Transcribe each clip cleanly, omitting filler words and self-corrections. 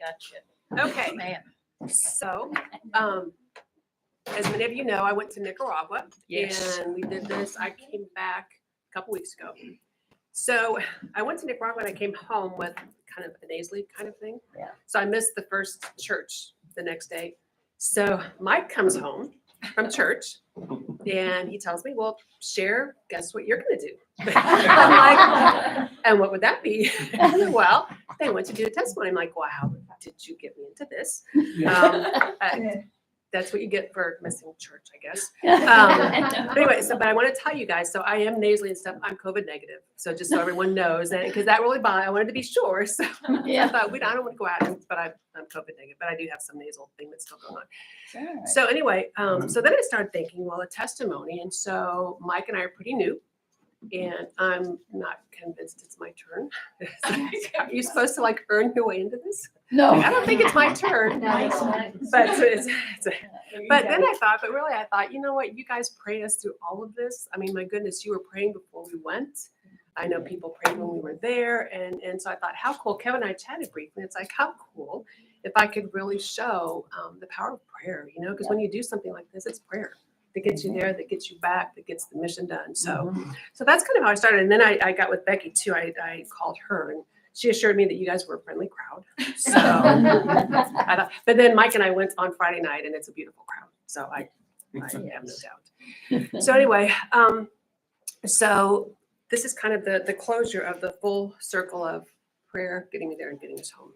Gotcha. Okay, Man. so, as many of you know, I went to Nicaragua. Yes. And we did this. I came back a couple weeks ago. So I went to Nicaragua and I came home with kind of a nasally kind of thing. Yeah. So I missed the first church the next day. So Mike comes home from church and he tells me, well, Cher, guess what you're going to do? I'm like, and what would that be? Well, they went to do a testimony. I'm like, wow, did you get me into this? That's what you get for missing church, I guess. But anyway, but I want to tell you guys, so I am nasally and stuff. I'm COVID negative. So just so everyone knows, and because that really bothered, I wanted to be sure. So I thought, I don't want to go out, but I'm COVID negative, but I do have some nasal thing that's still going on. Sure. So anyway, so then I started thinking, well, a testimony. And so Mike and I are pretty new. And I'm not convinced it's my turn. Are you supposed to like earn your way into this? No. I don't think it's my turn. But but then I thought, you know what? You guys prayed us through all of this. I mean, my goodness, you were praying before we went. I know people prayed when we were there. And so I thought, how cool. Kevin and I chatted briefly. It's like, how cool if I could really show the power of prayer, you know, because when you do something like this, it's prayer that gets you there, that gets you back, that gets the mission done. So that's kind of how I started. And then I got with Becky too. I called her and she assured me that you guys were a friendly crowd. So I thought, but then Mike and I went on Friday night and it's a beautiful crowd. So I have no doubt. So anyway, so this is kind of the closure of the full circle of prayer, getting me there and getting us home.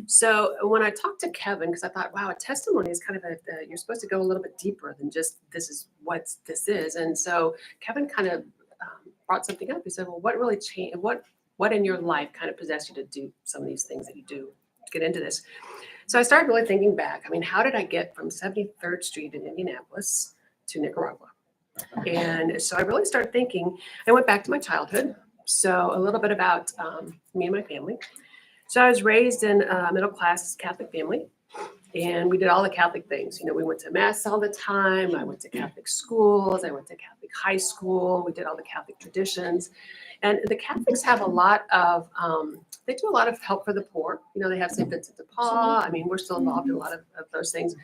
So when I talked to Kevin, because I thought, wow, a testimony is kind of you're supposed to go a little bit deeper than just this is what this is. And so Kevin kind of brought something up. He said, well, what really changed? What in your life kind of possessed you to do some of these things that you do to get into this? So I started really thinking back. I mean, how did I get from 73rd Street in Indianapolis to Nicaragua? And so I really started thinking, I went back to my childhood. So a little bit about me and my family. So I was raised in a middle-class Catholic family, and we did all the Catholic things. You know, we went to Mass all the time. I went to Catholic schools. I went to Catholic high school. We did all the Catholic traditions. And the Catholics have a lot of, they do a lot of help for the poor. You know, they have St. Vincent de Paul. I mean, we're still involved in a lot of those things.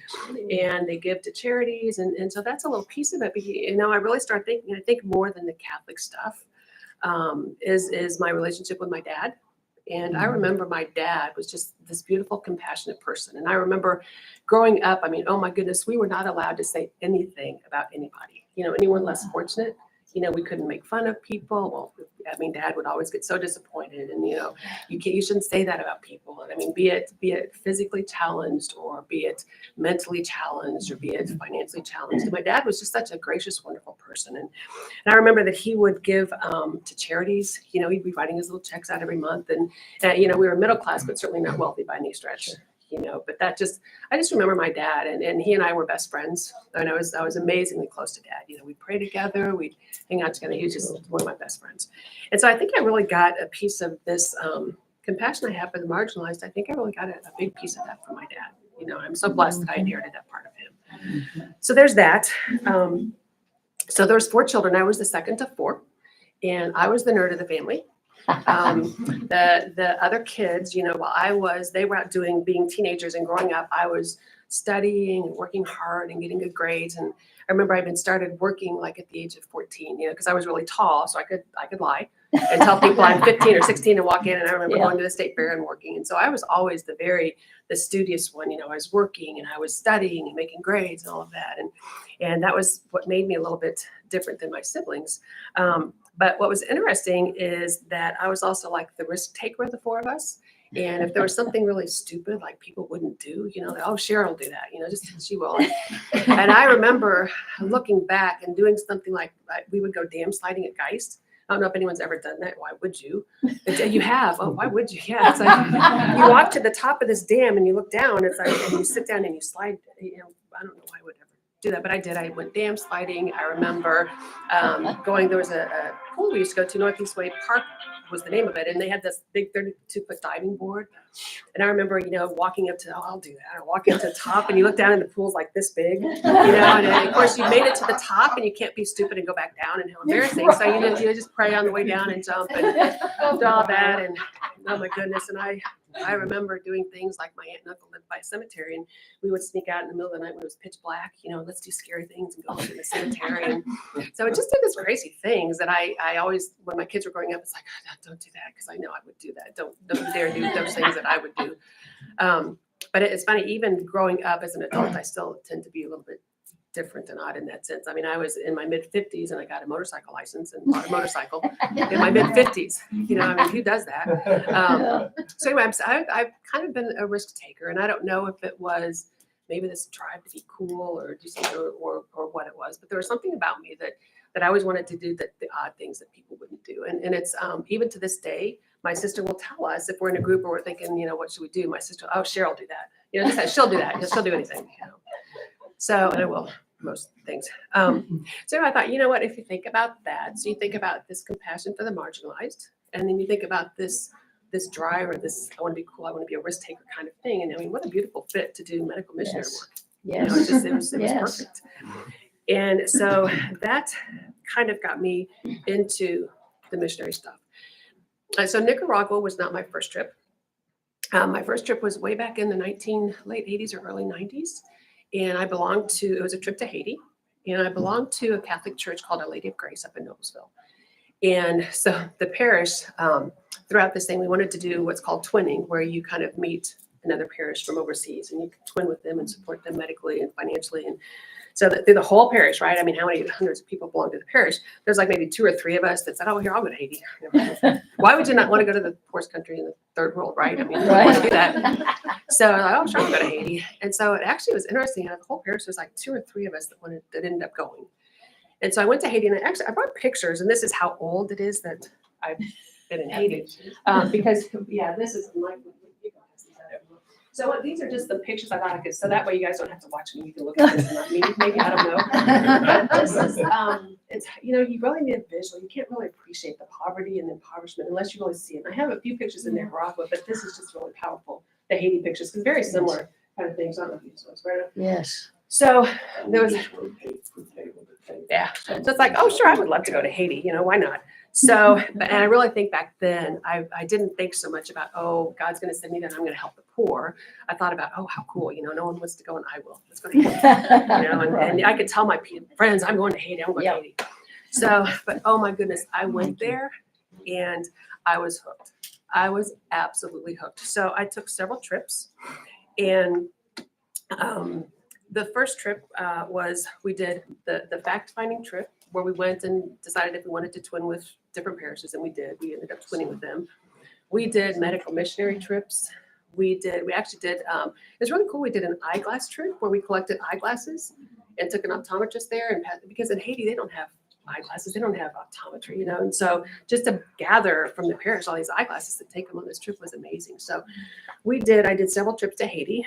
And they give to charities. And so that's a little piece of it. But, you know, I really started thinking, I think more than the Catholic stuff is my relationship with my dad. And I remember my dad was just this beautiful, compassionate person. And I remember growing up, I mean, oh my goodness, we were not allowed to say anything about anybody. You know, anyone less fortunate, you know, we couldn't make fun of people. Well, I mean, Dad would always get so disappointed. And, you know, you shouldn't say that about people. And I mean, be it physically challenged or be it mentally challenged or be it financially challenged. And my dad was just such a gracious, wonderful person. And I remember that he would give to charities. You know, he'd be writing his little checks out every month. And you know, we were middle class, but certainly not wealthy by any stretch. You know, but I just remember my dad and he and I were best friends. And I was amazingly close to Dad. You know, we'd pray together, we'd hang out together. He was just one of my best friends. And so I think I really got a piece of this compassion I have for the marginalized. I think I really got a big piece of that from my dad. You know, I'm so blessed that I inherited that part of him. So there's that. So there's 4 children. I was the second of 4. And I was the nerd of the family. The other kids, you know, while they were out being teenagers and growing up, I was studying and working hard and getting good grades. And I remember I even started working like at the age of 14, you know, because I was really tall, so I could lie and tell people I'm 15 or 16 and walk in. And I remember going to the state fair and working. And so I was always the studious one. You know, I was working and I was studying and making grades and all of that. And that was what made me a little bit different than my siblings. But what was interesting is that I was also like the risk taker of the 4 of us. And if there was something really stupid, like people wouldn't do, you know, oh, Cheryl will do that, you know, just she will. And I remember looking back and doing something like we would go dam sliding at Geist. I don't know if anyone's ever done that. Why would you? You have. Oh, why would you? Yeah. It's like you walk to the top of this dam and you look down. It's like, and you sit down and you slide. You know, I don't know why I would ever do that, but I did. I went dam sliding. I remember there was a pool we used to go to, Northeast Wade Park was the name of it. And they had this big 32-foot diving board. And I remember, you know, walking up to, I'll do that. Or walking up to the top and you look down and the pool's like this big, you know, and of course you made it to the top and you can't be stupid and go back down and how embarrassing. So you just pray on the way down and jump and do all that. And oh my goodness. And I I remember doing things like my aunt and uncle lived by a cemetery, and we would sneak out in the middle of the night when it was pitch black. Let's do scary things and go to the cemetery. And so it just did this crazy things that I always, when my kids were growing up, it's like, oh, don't do that because I know I would do that. Don't you dare do those things that I would do. But it's funny, even growing up as an adult, I still tend to be a little bit different and odd in that sense. I mean, I was in my mid-50s and I got a motorcycle license and bought a motorcycle in my mid-50s. Who does that? So anyway, I've kind of been a risk taker, and I don't know if it was maybe this drive to be cool or do something or what it was, but there was something about me that I always wanted to do the odd things that people wouldn't do. And it's even to this day, my sister will tell us if we're in a group or we're thinking, what should we do? My sister, oh, Cheryl do that. Just that she'll do that. She'll do anything. So, and I will. Most things. So I thought, what, if you think about that, so you think about this compassion for the marginalized, and then you think about this drive or this, I want to be cool, I want to be a risk taker kind of thing. And what a beautiful fit to do medical missionary work. Yes. It was perfect. And so that kind of got me into the missionary stuff. So Nicaragua was not my first trip. My first trip was way back in the late 80s or early 90s. And I belonged to, it was a trip to Haiti, and I belonged to a Catholic church called Our Lady of Grace up in Noblesville. And so the parish, throughout this thing, we wanted to do what's called twinning, where you kind of meet another parish from overseas and you can twin with them and support them medically and financially. And so through the whole parish, right? I mean, how many hundreds of people belong to the parish? There's like maybe 2 or 3 of us that said, oh, here, I'll go to Haiti. Why would you not want to go to the poorest country in the third world, right? I mean, who would want to do that? So I was like, oh, sure, I'll go to Haiti. And so it actually was interesting. Out of the whole parish, there's like 2 or 3 of us that ended up going. And so I went to Haiti, and I brought pictures, and this is how old it is that I've been in Haiti. Because, this is like, so these are just the pictures I thought I could, so that way you guys don't have to watch me. You can look at this and not me. Maybe, I don't know. But this is, it's, you really need a visual. You can't really appreciate the poverty and impoverishment unless you really see it. And I have a few pictures in Nicaragua, but this is just really powerful. The Haiti pictures, because very similar kind of things. I don't know if you saw this, right? Yes. So there was, so it's like, oh, sure, I would love to go to Haiti. Why not? So, and I really think back then, I didn't think so much about, oh, God's going to send me there and I'm going to help the poor. I thought about, oh, how cool, no one wants to go and I will. Let's go to Haiti. And I could tell my friends, I'm going to Haiti, I'm going to Haiti. So, but oh my goodness, I went there and I was hooked. I was absolutely hooked. So I took several trips, and the first trip was, we did the fact-finding trip where we went and decided if we wanted to twin with different parishes, and we did. We ended up twinning with them. We did medical missionary trips. We actually did, it was really cool. We did an eyeglass trip where we collected eyeglasses and took an optometrist there, and because in Haiti, they don't have eyeglasses, they don't have optometry, and so just to gather from the parish all these eyeglasses to take them on this trip was amazing. So I did several trips to Haiti.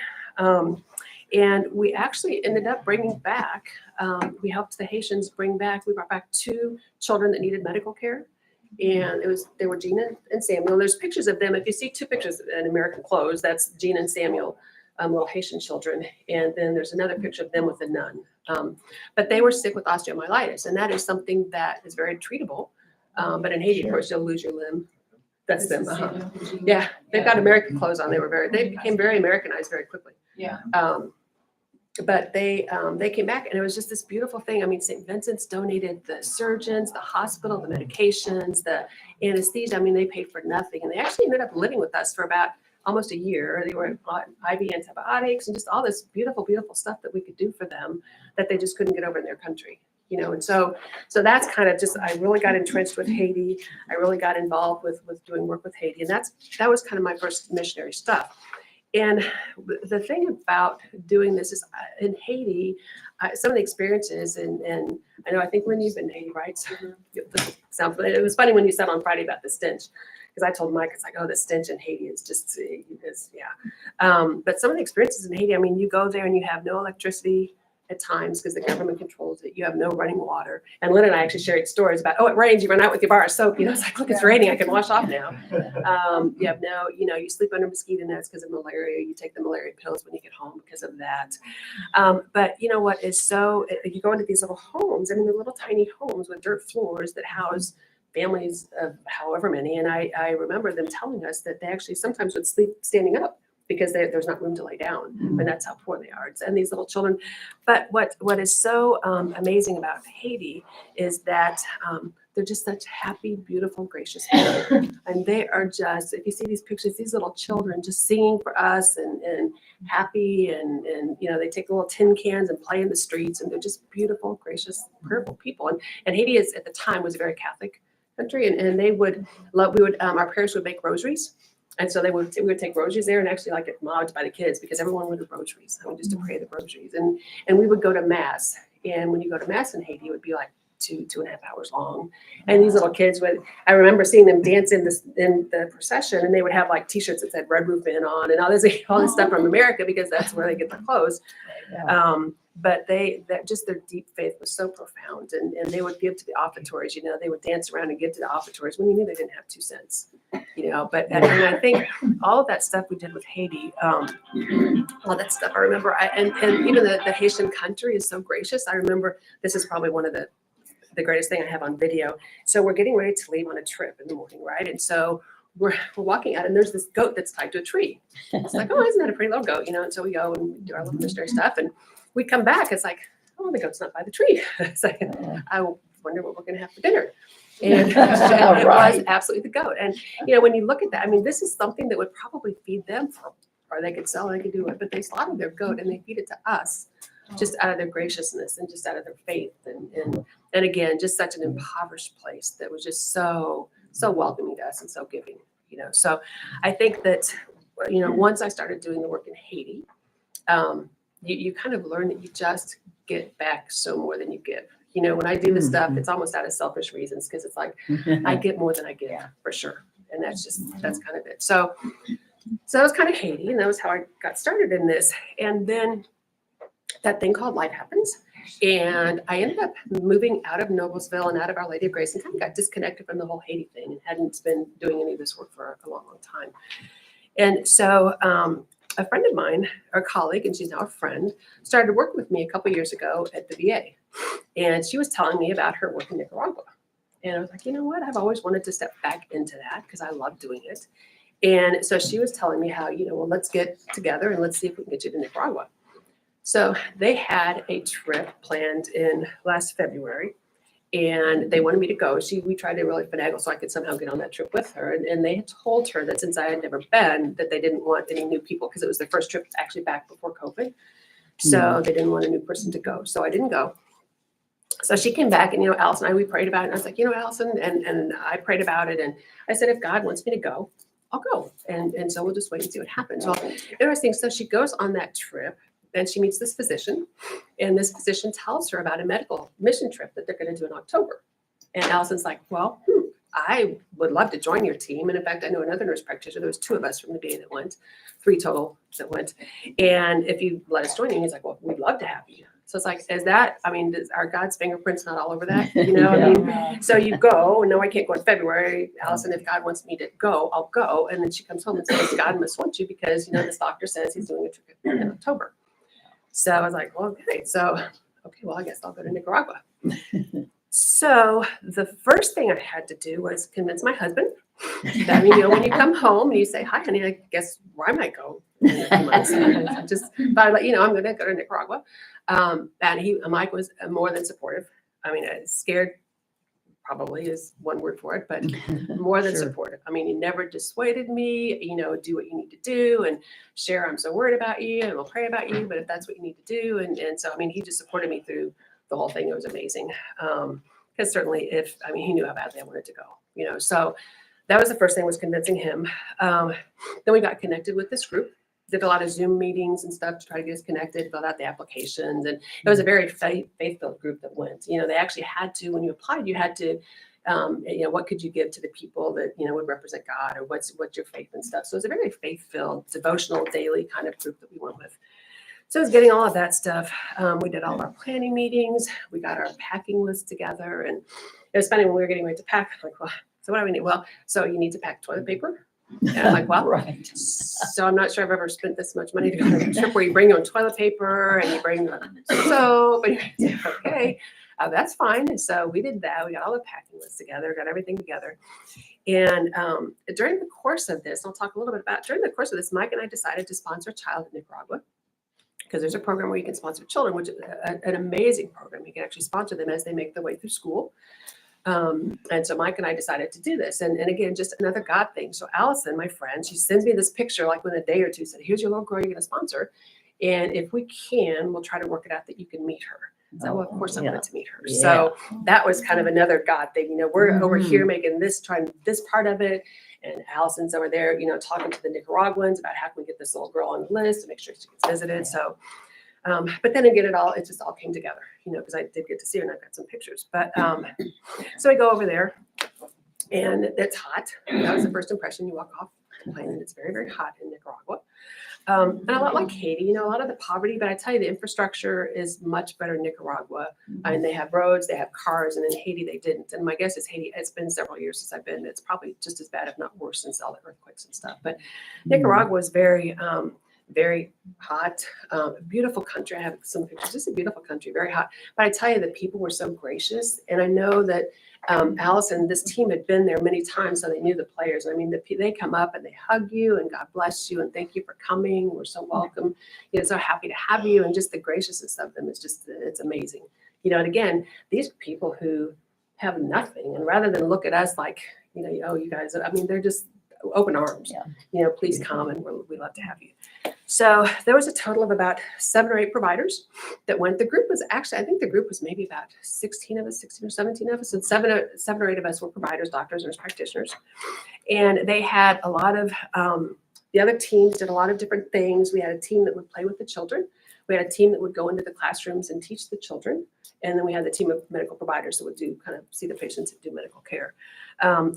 And we actually ended up bringing back, we helped the Haitians we brought back 2 children that needed medical care. And they were Gina and Samuel. And there's pictures of them. If you see 2 pictures in American clothes, that's Gina and Samuel, little Haitian children. And then there's another picture of them with a nun. But they were sick with osteomyelitis. And that is something that is very treatable. But in Haiti, of course, you'll lose your limb. That's them. Yeah, they've got American clothes on. They became very Americanized very quickly. Yeah. But they came back, and it was just this beautiful thing. I mean, St. Vincent's donated the surgeons, the hospital, the medications, the anesthesia. I mean, they paid for nothing, and they actually ended up living with us for about almost a year. They were on IV antibiotics and just all this beautiful, beautiful stuff that we could do for them that they just couldn't get over in their country. And so that's kind of just, I really got entrenched with Haiti. I really got involved with doing work with Haiti, and that was kind of my first missionary stuff. And the thing about doing this is in Haiti, some of the experiences, and I know, I think when you've been in Haiti, right? So it was funny when you said on Friday about the stench, because I told Mike, it's like, oh, the stench in Haiti is just, but some of the experiences in Haiti, I mean, you go there and you have no electricity at times because the government controls it. You have no running water. And Lynn and I actually shared stories about, oh, it rains, you run out with your bar of soap. It's like, look, it's raining, I can wash off now. You have no, you sleep under mosquito nets because of malaria. You take the malaria pills when you get home because of that. But what is you go into these little homes, I mean, the little tiny homes with dirt floors that house families of however many. And I remember them telling us that they actually sometimes would sleep standing up because there's not room to lay down. And that's how poor they are. And these little children. But what is so amazing about Haiti is that they're just such happy, beautiful, gracious people. And they are just, if you see these pictures, these little children just singing for us and happy. And they take little tin cans and play in the streets. And they're just beautiful, gracious, prayerful people. And Haiti is, at the time, was a very Catholic country. And we would, our parents would make rosaries. And so we would take rosaries there and actually get mobbed by the kids because everyone would do rosaries. I just to pray the rosaries. And we would go to mass. And when you go to mass in Haiti, it would be like 2.5 hours long. And these little kids I remember seeing them dance in the procession, and they would have T-shirts that said Red Roof Inn on and all this stuff from America because that's where they get their clothes. But just their deep faith was so profound, and they would give to the offertories. They would dance around and give to the offertories when you knew they didn't have 2 cents. But and I think all of that stuff we did with Haiti, all that stuff I remember. And even the Haitian country is so gracious. I remember this is probably one of the greatest thing I have on video. So we're getting ready to leave on a trip in the morning, right? And so we're walking out, and there's this goat that's tied to a tree. It's like, oh, isn't that a pretty little goat? And so we go and we do our little missionary stuff, and we come back. It's like, oh, the goat's not by the tree. It's like, I wonder what we're going to have for dinner. And it was absolutely the goat. And when you look at that, this is something that would probably feed them or they could sell, they could do it, but they slaughter their goat and they feed it to us just out of their graciousness and just out of their faith. And again, just such an impoverished place that was just so welcoming to us and so giving, So I think that, once I started doing the work in Haiti, you kind of learn that you just get back so more than you give. When I do this stuff, it's almost out of selfish reasons because it's like I get more than I give for sure. And that's kind of it. So that was kind of Haiti, and that was how I got started in this. And then that thing called life happens. And I ended up moving out of Noblesville and out of Our Lady of Grace and kind of got disconnected from the whole Haiti thing and hadn't been doing any of this work for a long, long time. And so a friend of mine, our colleague, and she's now a friend, started to work with me a couple years ago at the VA. And she was telling me about her work in Nicaragua. And I was like, you know what? I've always wanted to step back into that because I love doing it. And so she was telling me how, well, let's get together and let's see if we can get you to Nicaragua. So they had a trip planned in last February, and they wanted me to go. We tried to really finagle so I could somehow get on that trip with her. And they had told her that since I had never been, that they didn't want any new people because it was their first trip actually back before COVID. So they didn't want a new person to go. So I didn't go. So she came back, and, Allison and I, we prayed about it. And I was like, Allison, and I prayed about it. And I said, if God wants me to go, I'll go. And so we'll just wait and see what happens. Well, interesting. So she goes on that trip. Then she meets this physician, and this physician tells her about a medical mission trip that they're going to do in October. And Allison's like, well, I would love to join your team. And in fact, I know another nurse practitioner. There was 2 of us from the VA that went, 3 total that went. And if you let us join you, he's like, well, we'd love to have you. So it's like, are God's fingerprints not all over that? So you go, no, I can't go in February. Allison, if God wants me to go, I'll go. And then she comes home and says, God must want you because, this doctor says he's doing a trip in October. So I was like, well, okay. I guess I'll go to Nicaragua. So the first thing I had to do was convince my husband that, when you come home and you say, hi, honey, I guess where I might go in a few months. I just thought about, I'm going to go to Nicaragua. And Mike was more than supportive. Scared probably is one word for it, but more than supportive. He never dissuaded me, do what you need to do and share. I'm so worried about you and we'll pray about you, but if that's what you need to do. And so, he just supported me through the whole thing. It was amazing. Because certainly he knew how badly I wanted to go, so that was the first thing, was convincing him. Then we got connected with this group, did a lot of Zoom meetings and stuff to try to get us connected, filled out the applications. And it was a very faith-filled group that went. They actually had to, when you applied, you had to, what could you give to the people that, would represent God, or what's your faith and stuff. So it was a very faith-filled, devotional, daily kind of group that we went with. So I was getting all of that stuff. We did all of our planning meetings. We got our packing list together. And it was funny when we were getting ready to pack. I'm like, well, so what do we need? Well, so you need to pack toilet paper. And I'm like, well, right. So I'm not sure I've ever spent this much money to go on a trip where you bring your own toilet paper and you bring soap. And okay. That's fine. And so we did that. We got all the packing lists together, got everything together. And during the course of this, I'll talk a little bit about, during the course of this, Mike and I decided to sponsor a child in Nicaragua, because there's a program where you can sponsor children, which is an amazing program. You can actually sponsor them as they make their way through school. And so Mike and I decided to do this. And again, just another God thing. So Allison, my friend, she sends me this picture like within a day or two, said, here's your little girl you're going to sponsor. And if we can, we'll try to work it out that you can meet her. So well, of course I'm going to meet her. Yeah. So that was kind of another God thing. You know, we're over here making this, trying this part of it. And Allison's over there, you know, talking to the Nicaraguans about how can we get this little girl on the list to make sure she gets visited. So, but then again, it just all came together, you know, because I did get to see her and I've got some pictures. But so we go over there and it's hot. That was the first impression. You walk off the plane and it's very, very hot in Nicaragua. And a lot like Haiti, you know, a lot of the poverty, but I tell you, the infrastructure is much better in Nicaragua. I mean, they have roads, they have cars, and in Haiti, they didn't. And my guess is Haiti, it's been several years since I've been. It's probably just as bad, if not worse, since all the earthquakes and stuff. But Nicaragua is very, very hot, beautiful country. I have some pictures. It's a beautiful country, very hot. But I tell you, the people were so gracious. And I know that Allison, this team had been there many times, so they knew the players. I mean, they come up and they hug you and God bless you and thank you for coming. We're so welcome. You know, so happy to have you. And just the graciousness of them is just, it's amazing. You know, and again, these are people who have nothing. And rather than look at us like, you know, oh, you guys, I mean, they're just open arms. Yeah. You know, please come and we love to have you. So there was a total of about 7 or 8 providers that went. The group was actually, I think the group was maybe about 16 or 17 of us. And 7 or 8 of us were providers, doctors, nurse practitioners. And they had a lot of, the other teams did a lot of different things. We had a team that would play with the children. We had a team that would go into the classrooms and teach the children. And then we had the team of medical providers that would do kind of see the patients and do medical care.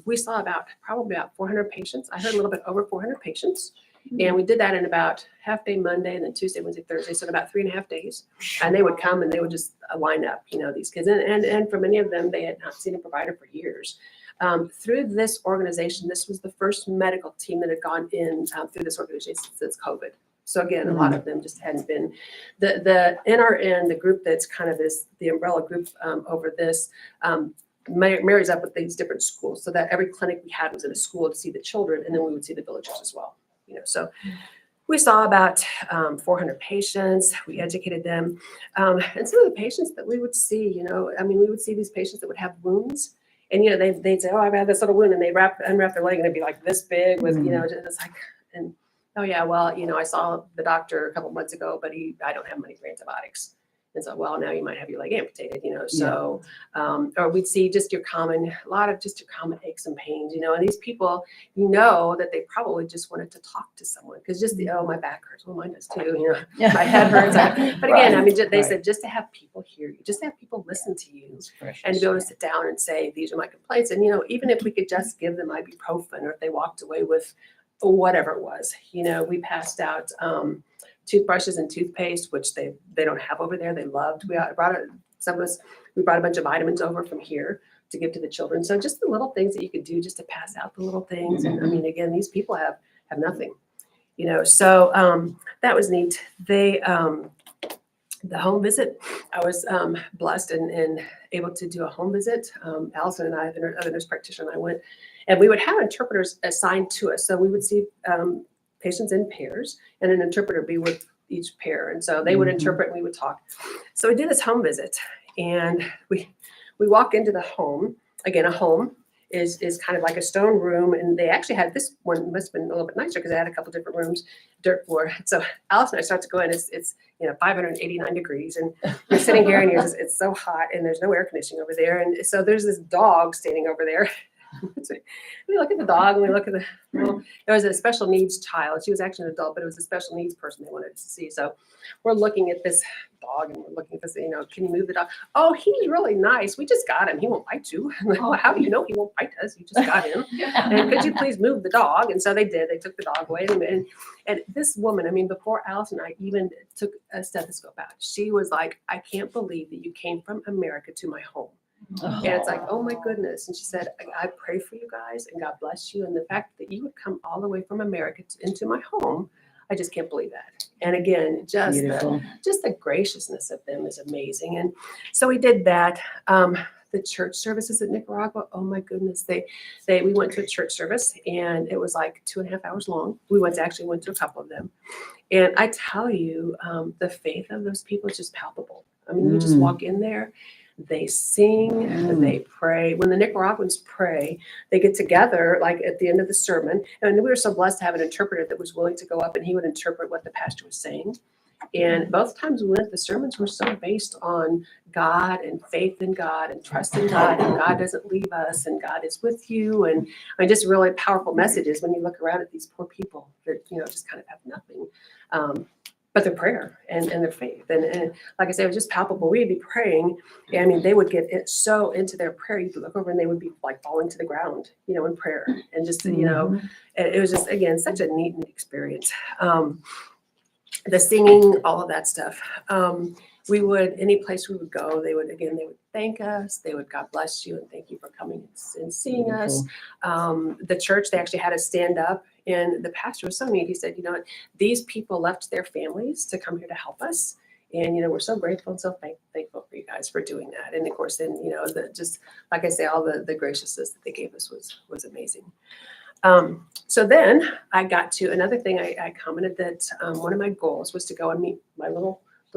We saw probably about 400 patients. I heard a little bit over 400 patients. And we did that in about half day Monday and then Tuesday, Wednesday, Thursday. So in about 3.5 days. And they would come and they would just line up, you know, these kids. And for many of them, they had not seen a provider for years. Through this organization, this was the first medical team that had gone in through this organization since COVID. So again, a lot of them just hadn't been. The NRN, the group that's kind of the umbrella group over this, marries up with these different schools so that every clinic we had was in a school to see the children, and then we would see the villagers as well. You know, so we saw about 400 patients. We educated them, and some of the patients that we would see, you know, I mean, we would see these patients that would have wounds, and you know, they'd say, "Oh, I've had this little wound," and they unwrap their leg, and it'd be like this big with, you know, it's like, and oh yeah, well, you know, I saw the doctor a couple of months ago, but I don't have money for antibiotics. And so, well, now you might have your leg amputated, you know, so, or we'd see just a lot of just your common aches and pains, you know, and these people, you know, that they probably just wanted to talk to someone because just oh, my back hurts. Well, mine does too, you know, my head hurts. But again, I mean, they said just to have people hear you, just to have people listen to you and to be able to sit down and say, these are my complaints. And, you know, even if we could just give them ibuprofen or if they walked away with whatever it was, you know, we passed out, toothbrushes and toothpaste, which they don't have over there. They loved. We brought a bunch of vitamins over from here to give to the children. So just the little things that you could do just to pass out the little things. And I mean, again, these people have nothing, you know. So that was neat. The home visit, I was blessed and able to do a home visit. Allison and I, the other nurse practitioner, and I went, and we would have interpreters assigned to us. So we would see patients in pairs and an interpreter be with each pair. And so they would interpret and we would talk. So we did this home visit and we walk into the home. Again, a home is kind of like a stone room. And they actually had, this one must have been a little bit nicer because they had a couple different rooms, dirt floor. So Alice and I start to go in, it's you know, 589 degrees and you're sitting here and it's so hot and there's no air conditioning over there. And so there's this dog standing over there. We look at the dog and we look at there was a special needs child. She was actually an adult, but it was a special needs person they wanted to see. So we're looking at this dog and we're looking at this, you know, can you move the dog? Oh, he's really nice. We just got him. He won't bite you. Oh, how do you know he won't bite us? You just got him. And could you please move the dog? And so they did. They took the dog away. And this woman, I mean, before Alice and I even took a stethoscope out, she was like, I can't believe that you came from America to my home. And it's like, oh my goodness. And she said, I pray for you guys and God bless you. And the fact that you would come all the way from America into my home, I just can't believe that. And again, just Beautiful. the graciousness of them is amazing. And so we did that. The church services at Nicaragua, oh my goodness, we went to a church service and it was like 2.5 hours long. We actually went to a couple of them. And I tell you, the faith of those people is just palpable. I mean, you just walk in there, they sing, they pray. When the Nicaraguans pray, they get together like at the end of the sermon. And we were so blessed to have an interpreter that was willing to go up and he would interpret what the pastor was saying. And both times we went, the sermons were so based on God and faith in God and trust in God, and God doesn't leave us and God is with you. And I mean, just really powerful messages when you look around at these poor people that, just kind of have nothing. But their prayer and their faith. And like I said, it was just palpable. We'd be praying. And I mean, they would get it so into their prayer. You'd look over and they would be like falling to the ground, in prayer. And just, it was just, again, such a neat experience. The singing, all of that stuff. We would, any place we would go, they would thank us. They would, God bless you and thank you for coming and seeing us. The church, they actually had us stand up. And the pastor was so neat. He said, these people left their families to come here to help us. And, we're so grateful and so thankful for you guys for doing that. And of course, then, just like I say, all the graciousness that they gave us was amazing. So then I got to another thing. I commented that one of my goals was to go and meet the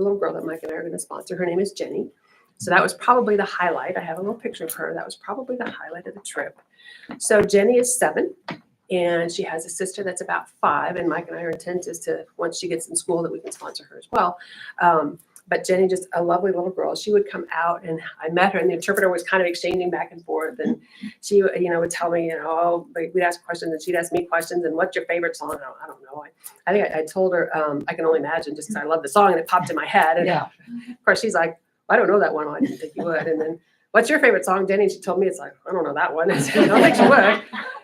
little girl that Mike and I are going to sponsor. Her name is Jenny. So that was probably the highlight. I have a little picture of her. That was probably the highlight of the trip. So Jenny is 7. And she has a sister that's about 5. And Mike and our intent is to, once she gets in school, that we can sponsor her as well. But Jenny, just a lovely little girl. She would come out and I met her and the interpreter was kind of exchanging back and forth. And she, would tell me, we'd ask questions and she'd ask me questions. And what's your favorite song? I don't know. I think I told her, I can only imagine just because I love the song and it popped in my head. And of course she's like, I don't know that one. I didn't think you would. And then, what's your favorite song, Jenny? She told me, it's like, I don't know that one. I don't think she would.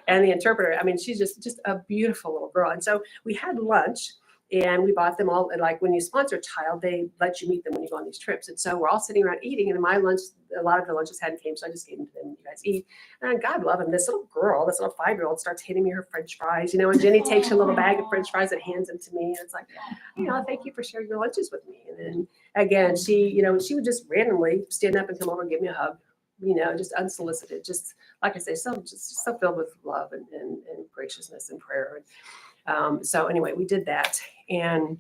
And the interpreter, I mean, she's just a beautiful little girl. And so we had lunch and we bought them all. And like when you sponsor a child, they let you meet them when you go on these trips. And so we're all sitting around eating. And my lunch, a lot of the lunches hadn't came. So I just gave them to them. You guys eat. And God love them. This little girl, this little 5-year-old starts handing me her French fries, and Jenny takes her little bag of French fries and hands them to me. And it's like, thank you for sharing your lunches with me. And then again, she would just randomly stand up and come over and give me a hug. Just unsolicited, just like I say, so filled with love and graciousness and prayer. So anyway, we did that. And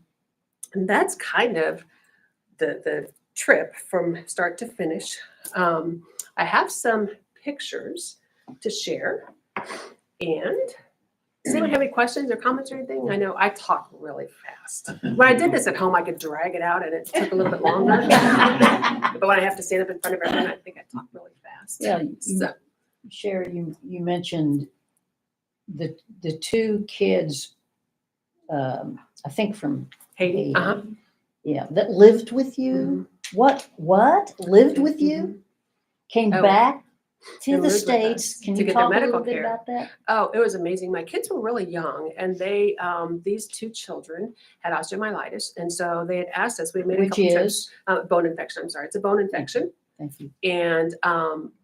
that's kind of the trip from start to finish. I have some pictures to share. And does anyone have any questions or comments or anything? I know I talk really fast. When I did this at home, I could drag it out and it took a little bit longer. But when I have to stand up in front of everyone, I think I talk really fast. Yeah, Sherry, you mentioned the 2 kids, I think from Haiti. Yeah, that lived with you. Mm-hmm. What lived with you? Came back to the lived with States. us Can to you get their talk a medical little bit care. about that? Oh, it was amazing. My kids were really young, and they these 2 children had osteomyelitis, and so they had asked us. We made a couple trips. Bone infection. I'm sorry, it's a bone infection. Thank you. And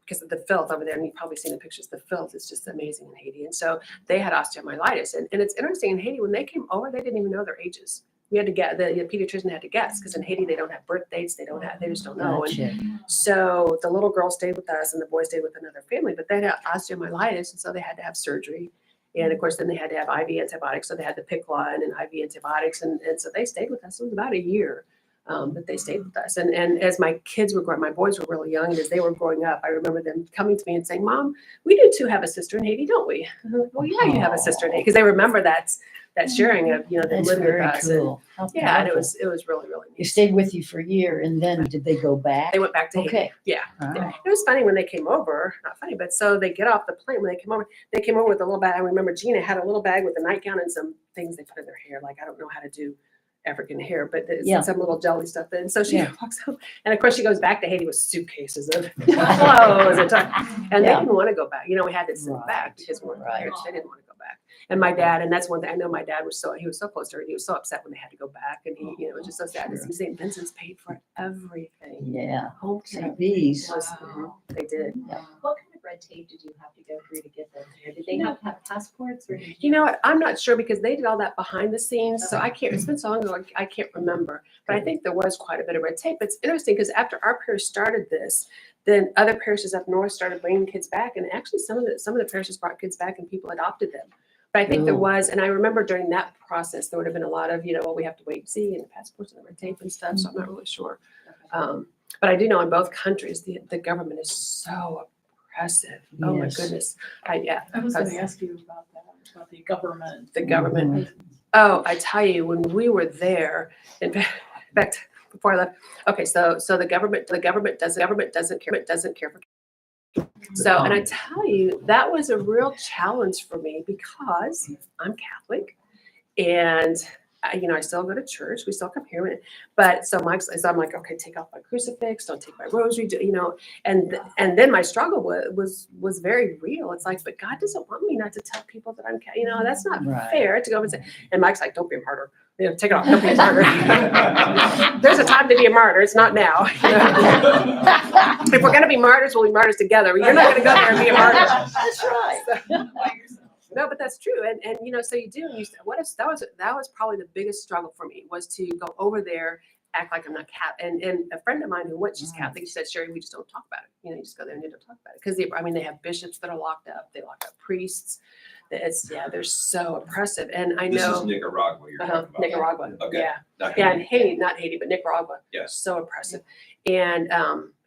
because of the filth over there, and you've probably seen the pictures, the filth is just amazing in Haiti. And so they had osteomyelitis. And it's interesting, in Haiti, when they came over, they didn't even know their ages. We had to get, the pediatrician had to guess, because in Haiti, they don't have birth dates. They just don't know. Gotcha. And so the little girl stayed with us and the boy stayed with another family, but they had osteomyelitis. And so they had to have surgery. And of course, then they had to have IV antibiotics. So they had the PICC line and IV antibiotics. And so they stayed with us. It was about a year. But they stayed with us. And as my kids were growing, my boys were really young, and as they were growing up, I remember them coming to me and saying, Mom, we do too have a sister in Haiti, don't we? And I'm like, well, yeah, you have a sister in Haiti. Because they remember that sharing of, them That's living with very us. cool. And, yeah, and it was really, really They neat. stayed with you for a year, and then did they go back? They went back to Haiti. Yeah. Wow. It was funny when they came over, not funny, but so they get off the plane. When they came over with a little bag. I remember Gina had a little bag with a nightgown and some things they put in their hair. Like, I don't know how to do African hair, but it's some little jelly stuff. And so she walks home, and of course she goes back to Haiti with suitcases of clothes and they didn't want to go back. We had to send them back because we weren't prepared. They didn't want to go back. And my dad, and that's one thing I know, my dad was so close to her. He was so upset when they had to go back, and he, it was just so sad. Sure. St. Vincent's paid for everything. Yeah. Home care. St. V's. They did. What kind of red tape did you have to go through to get them here? Did they have to have passports or? You know what? I'm not sure because they did all that behind the scenes, so I can't. It's been so long ago, I can't remember. But I think there was quite a bit of red tape. It's interesting because after our parish started this, then other parishes up north started bringing kids back, and actually some of the parishes brought kids back and people adopted them. But I think there Ooh. was, and I remember during that process there would have been a lot of, well, we have to wait and see, and the passports and the red tape and stuff. So I'm not really sure. But I do know in both countries the government is so oppressive. Oh my Yes. goodness. I was going to ask you about that, about the government. The government. Oh, I tell you, when we were there, in fact, before I left, okay, so the government doesn't care for. So, and I tell you, that was a real challenge for me because I'm Catholic, and I still go to church. We still come here, but so I'm like, okay, take off my crucifix, don't take my rosary, and then my struggle was very real. It's like, but God doesn't want me not to tell people that I'm, that's not Right. fair to go and say. And Mike's like, don't be a martyr. Take it off. Don't be a martyr. There's a time to be a martyr. It's not now. If we're gonna be martyrs, we'll be martyrs together. You're not gonna go there and be a martyr. That's right. No, but that's true. And so you do. And you said, that was probably the biggest struggle for me was to go over there, act like I'm not Catholic. And a friend of mine who went, she's Catholic, she said, Sherry, we just don't talk about it. You just go there and you don't talk about it. Because they have bishops that are locked up. They lock up priests. They're so oppressive. And I know. This is Nicaragua you're talking about. Nicaragua. Okay. Yeah. Not Yeah, and Haiti. Haiti, not Haiti, but Nicaragua. Yes. So oppressive. And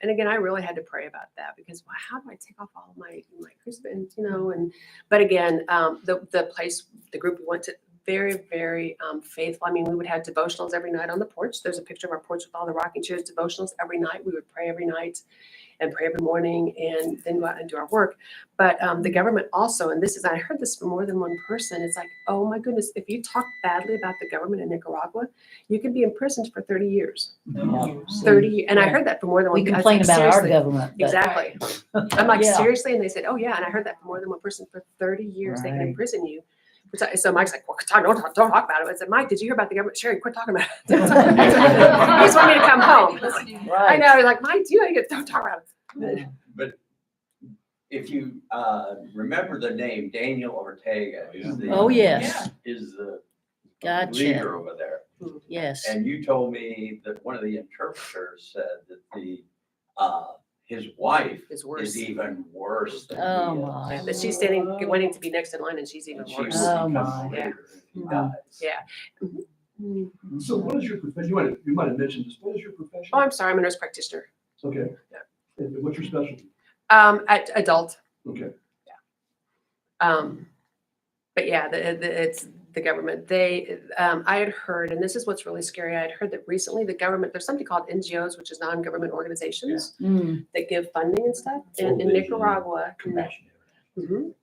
again, I really had to pray about that because how do I take off all of my crucifix, but again, the group we went to, very, very faithful. I mean, we would have devotionals every night on the porch. There's a picture of our porch with all the rocking chairs, devotionals every night. We would pray every night and pray every morning and then go out and do our work. But the government also, and I heard this from more than one person, it's like, oh my goodness, if you talk badly about the government in Nicaragua, you can be imprisoned for 30 years. Yeah. 30 years. And I heard that from more than one We person. complain about our government. but- Exactly. I'm like, Yeah. seriously? And they said, oh yeah. And I heard that from more than one person for 30 years. They can Right. imprison you. So Mike's like, well, don't talk about it. I said, Mike, did you hear about the government? Sherry, quit talking about it. He just wanted me to come home. I Right. know. He's like, Mike, don't talk about it. But if you remember the name Daniel Ortega, Oh, yes. is the Gotcha. leader over there. Yes. And you told me that one of the interpreters said that his wife It's worse. is even worse than Oh, he my. is. That she's standing, waiting to be next in line, and she's even And she worse. will Oh, become my. a leader if he Yeah. dies. Yeah. So what is your profession? You might have mentioned this. What is your profession? Oh, I'm sorry. I'm a nurse practitioner. Okay. Yeah. And what's your specialty? Adult. Okay. But yeah, it's the government. I had heard, and this is what's really scary. I had heard that recently the government, there's something called NGOs, which is non-government organizations Mm. that give funding and stuff. And in Nicaragua, Mhm.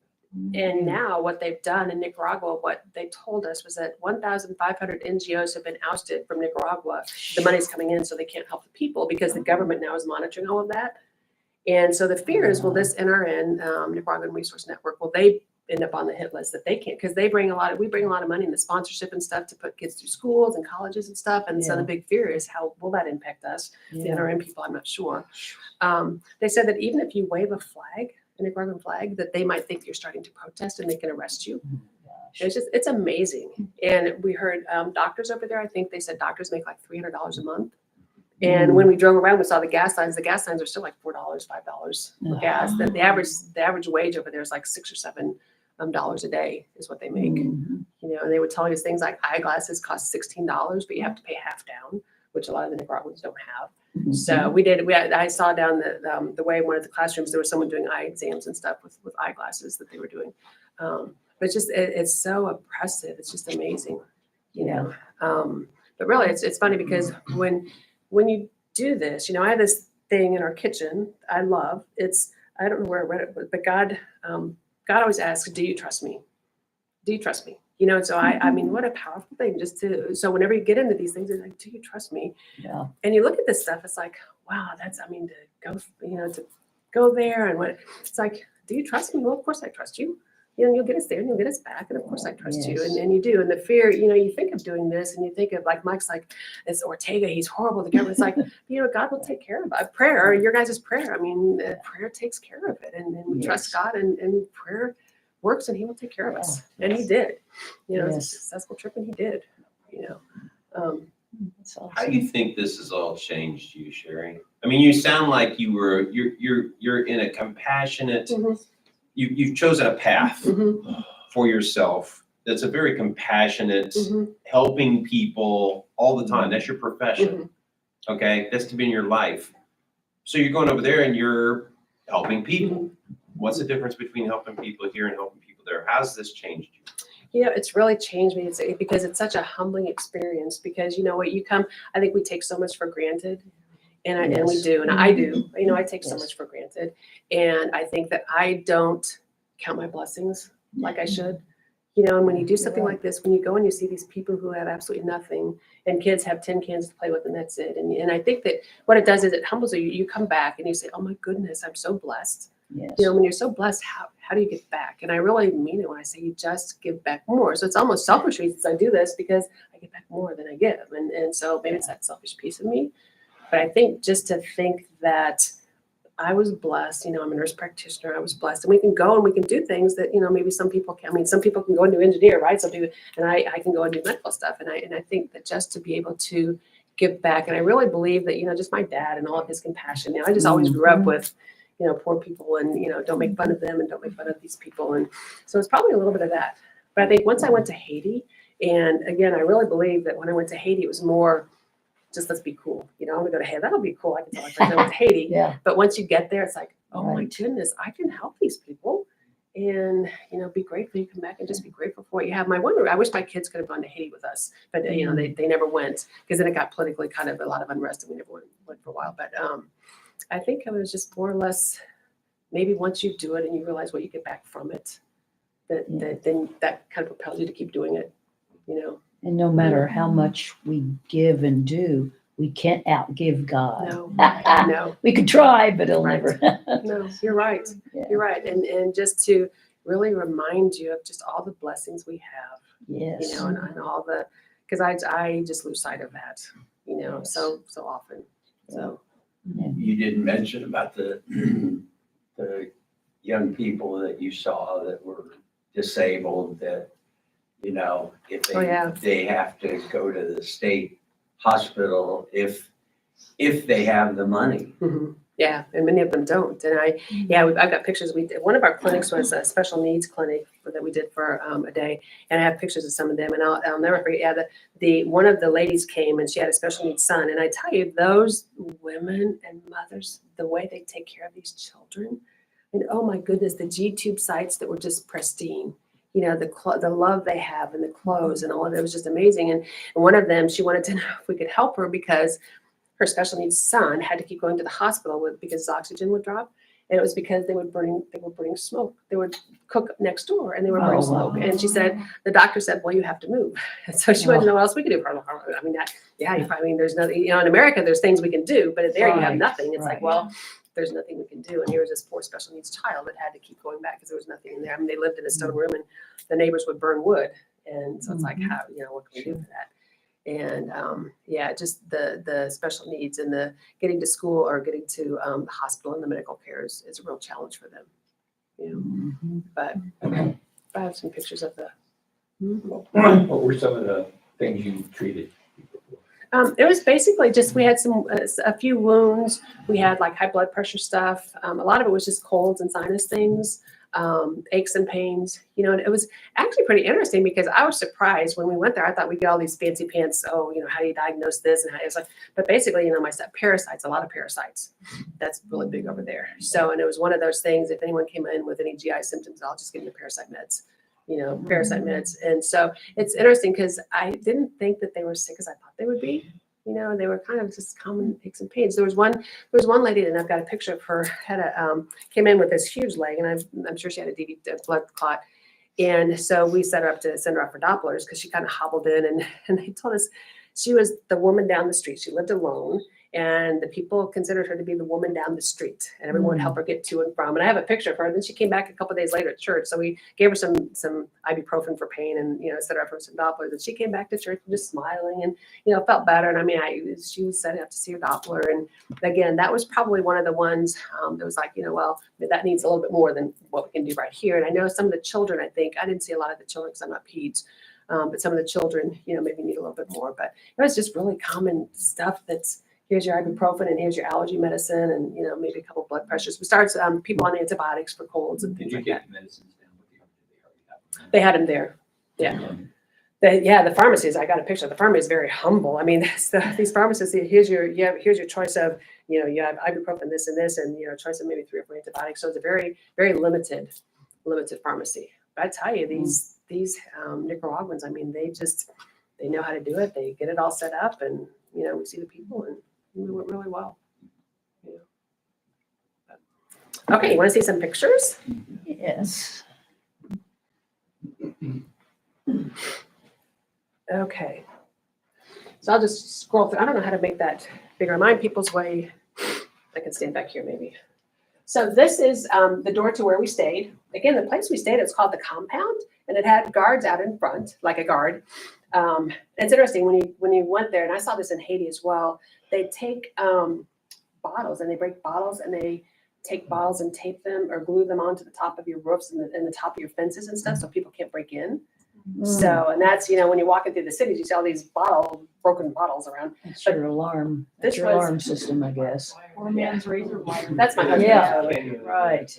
And now what they've done in Nicaragua, what they told us was that 1,500 NGOs have been ousted from Nicaragua. The money's coming in, so they can't help the people because the government now is monitoring all of that. And so the fear is, will this NRN, Nicaraguan Resource Network, will they end up on the hit list that they can't? Because we bring a lot of money in the sponsorship and stuff to put kids through schools and colleges and stuff. And so Yeah. the big fear is, how will that impact us? The Yeah. NRN people, I'm not sure. They said that even if you wave a flag, a Nicaraguan flag, that they might think you're starting to protest and they can arrest you. It's amazing. And we heard doctors over there, I think they said doctors make like $300 a month. And when we drove around, we saw the gas signs are still like $4, $5 for gas. The average wage over there is like $6 or $7 a day is what they make. Mhm. And they would tell us things like eyeglasses cost $16, but you have to pay half down, which a lot of the Nicaraguans don't have. So I saw down the way in one of the classrooms, there was someone doing eye exams and stuff with eyeglasses that they were doing. But it's so oppressive. It's just amazing, But really, it's funny because when you do this, I have this thing in our kitchen I love. I don't know where I read it, but God always asks, do you trust me? Do you trust me? So I mean, what a powerful thing so whenever you get into these things, it's like, do you trust me? Yeah. And you look at this stuff, it's like, wow, to go there and what, it's like, do you trust me? Well, of course I trust you. You'll get us there and you'll get us back. And of course I trust you. Yes. And you do. And the fear, you think of doing this and you think of like, Mike's like, it's Ortega, he's horrible. The government's like, God will take care of it. Prayer, your guys' prayer. I mean, prayer takes care of it. And we trust God and prayer works and he will take care of us. And he did. You know, it was a Yes. successful trip and he did, you know. That's How awesome. do you think this has all changed you, Sherry? I mean, you sound like you're in a compassionate, Mhm. you've chosen a path Mhm. for yourself that's a very compassionate, Mhm. helping people all the time. That's your profession. Mhm. Okay, that's to be in your life. So you're going over there and you're helping people. Mhm. What's the difference between helping people here and helping people there? How's this changed you? You know, it's really changed me. Because it's such a humbling experience because you know what, I think we take so much for granted. And we Yes. do, and I do, you know, I take so Yes. much for granted. And I think that I don't count my blessings like I should. You know, and when you do something Right. like this, when you go and you see these people who have absolutely nothing and kids have tin cans to play with and that's it. And I think that what it does is it humbles you. You come back and you say, oh my goodness, I'm so blessed. Yes. You know, when you're so blessed, how do you give back? And I really mean it when I say you just give back more. So it's almost selfish reasons I do this because I give back more than I give. And so maybe it's that selfish piece of me. But I think just to think that I was blessed, you know, I'm a nurse practitioner, I was blessed. And we can go and we can do things that, you know, maybe some people can. I mean, some people can go and do engineer, right? Some people, and I can go and do medical stuff. And I think that just to be able to give back, and I really believe that, you know, just my dad and all of his compassion, you know, I just always grew up with, you know, poor people and, you know, don't make fun of them and don't make fun of these people. And so it's probably a little bit of that. But I think once I went to Haiti, and again, I really believe that when I went to Haiti, it was more just let's be cool. You know, I'm gonna go to Haiti. That'll be cool. I can tell my friends I went to Haiti. Yeah. But once you get there, it's like, oh my Right. goodness, I can help these people. And, you know, be grateful. You come back and just be grateful for what you have. I wish my kids could have gone to Haiti with us, but you know, they never went because then it got politically kind of a lot of unrest and we never went for a while. But I think it was just more or less maybe once you do it and you realize what you get back from it, then that kind of propels you to keep doing it, you know. And no matter how much we give and do, we can't outgive God. No, no. We could try, but it'll Right. never. No, you're right. Yeah. You're right. And just to really remind you of just all the blessings we have, Yes. you know, and all the, because I just lose sight of that, you know, so often. So, You didn't mention about the young people that you saw that were disabled that, you know, if Oh, yeah. they have to go to the state hospital if they have the money. mhm. Yeah, and many of them don't. And I've got pictures. One of our clinics was a special needs clinic that we did for a day, and I have pictures of some of them. And I'll never forget. Yeah, the one of the ladies came and she had a special needs son, and I tell you, those women and mothers, the way they take care of these children, and oh my goodness, the G-tube sites that were just pristine. You know, the love they have and the clothes and all of it was just amazing. And one of them, she wanted to know if we could help her because her special needs son had to keep going to the hospital because his oxygen would drop. And it was because they were burning smoke. They would cook next door and they were burning Oh, smoke. wow. And she said, the doctor said, well, you have to move. And so she wanted to know what else we could do for her. I mean, I mean, there's nothing, you know, in America, there's things we can do, but there you have Right, nothing. It's like, right. well, there's nothing we can do. And here was this poor special needs child that had to keep going back because there was nothing in there. I mean, they lived in a stone room and the neighbors would burn wood. And so it's like, how, you know, what can we do for that? And yeah, just the special needs and the getting to school or getting to the hospital and the medical care is a real challenge for them. You know, Mhm. but I have some pictures of the. What were some of the things you treated people for? It was basically just we had a few wounds. We had like high blood pressure stuff. A lot of it was just colds and sinus things, aches and pains. You know, and it was actually pretty interesting because I was surprised when we went there. I thought we'd get all these fancy pants. Oh, you know, how do you diagnose this and how it's like. But basically, you know, my stuff, parasites, a lot of parasites. That's really big over there. So, and it was one of those things. If anyone came in with any GI symptoms, I'll just give them the parasite meds. You know, parasite meds. And so it's interesting because I didn't think that they were sick as I thought they would be. You know, they were kind of just common aches and pains. There was one lady, and I've got a picture of her, came in with this huge leg, and I'm sure she had a blood clot. And so we set her up to send her off for Dopplers because she kind of hobbled in, and they told us she was the woman down the street. She lived alone, And the people considered her to be the woman down the street, and everyone would help her get to and from. And I have a picture of her. And then she came back a couple of days later at church. So we gave her some ibuprofen for pain, and set her up for some Dopplers. And she came back to church just smiling, and felt better. And I mean, she was setting up to see her Doppler. And again, that was probably one of the ones that was like, well, that needs a little bit more than what we can do right here. And I know some of the children, I think I didn't see a lot of the children because I'm not peds. But some of the children, maybe need a little bit more. But it was just really common stuff. That's here's your ibuprofen and here's your allergy medicine, and maybe a couple blood pressures. We started people on antibiotics for colds and Did things you like get that. the medicines down with you? Did they already have them? They had them there. Yeah. The pharmacies. I got a picture. The pharmacy is very humble. I mean, these pharmacists. Here's your choice of you have ibuprofen, this and this, and choice of maybe 3 or 4 antibiotics. So it's a very very limited pharmacy. But I tell you, these Nicaraguans. I mean, they know how to do it. They get it all set up, and we see the people, and we went really well. Okay, you want to see some pictures? Yes. Okay. So I'll just scroll through. I don't know how to make that bigger. Remind people's way. I can stand back here maybe. So this is the door to where we stayed. Again, the place we stayed, it's called the compound, and it had guards out in front, like a guard. It's interesting when you went there, and I saw this in Haiti as well. They take bottles, and they break bottles, and they take bottles and tape them or glue them onto the top of your roofs and the top of your fences and stuff, so people can't break in. So, and that's when you're walking through the cities, you see all these broken bottles around. That's your alarm. This That's your was- alarm system, I guess. Poor man's razor wire. That's my husband. Yeah. actually. Right.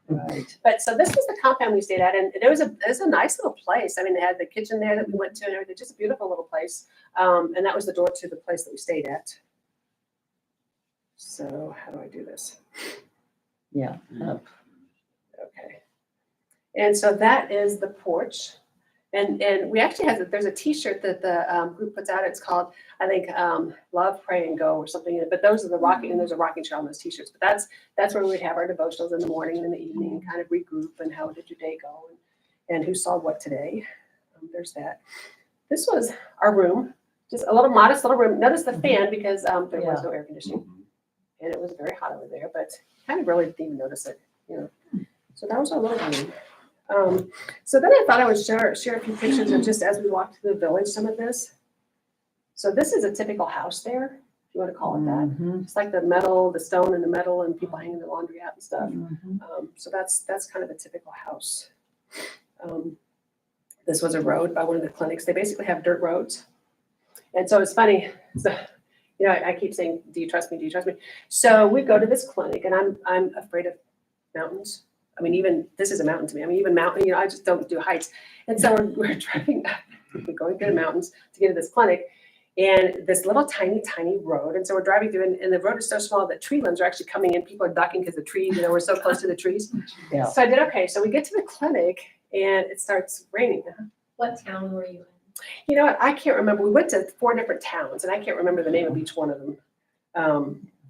Right. But so this was the compound we stayed at, and it was a nice little place. I mean, they had the kitchen there that we went to, and everything. Just a beautiful little place. And that was the door to the place that we stayed at. So how do I do this? Yeah. Up. Okay. And so that is the porch. And we actually there's a T-shirt that the group puts out. It's called, I think, Love, Pray, and Go or something. But those are the rocking, and there's a rocking chair on those T-shirts. But that's where we'd have our devotionals in the morning and in the evening, and kind of regroup and how did your day go, and who saw what today. There's that. This was our room, just a little modest little room. Notice the fan because there was no air conditioning, and it was very hot over there. But kind of really didn't even notice it, So that was our little room. So then I thought I would share a few pictures of just as we walked through the village, some of this. So this is a typical house there, if you want to call it that. Mhm. It's like the stone and the metal, and people hanging their laundry out and stuff. Mhm. So that's kind of a typical house. This was a road by one of the clinics. They basically have dirt roads. And so it's funny. So, I keep saying, do you trust me? Do you trust me? So we go to this clinic, and I'm afraid of mountains. I mean, even this is a mountain to me. I mean, even mountain, I just don't do heights. And so we're driving, we're going through the mountains to get to this clinic, and this little tiny, tiny road. And so we're driving through, and the road is so small that tree limbs are actually coming in. People are ducking because the trees, we're so close to the trees. Yeah. So I did okay. So we get to the clinic, and it starts raining. What town were you in? You know what? I can't remember. We went to 4 different towns, and I can't remember the name of each one of them.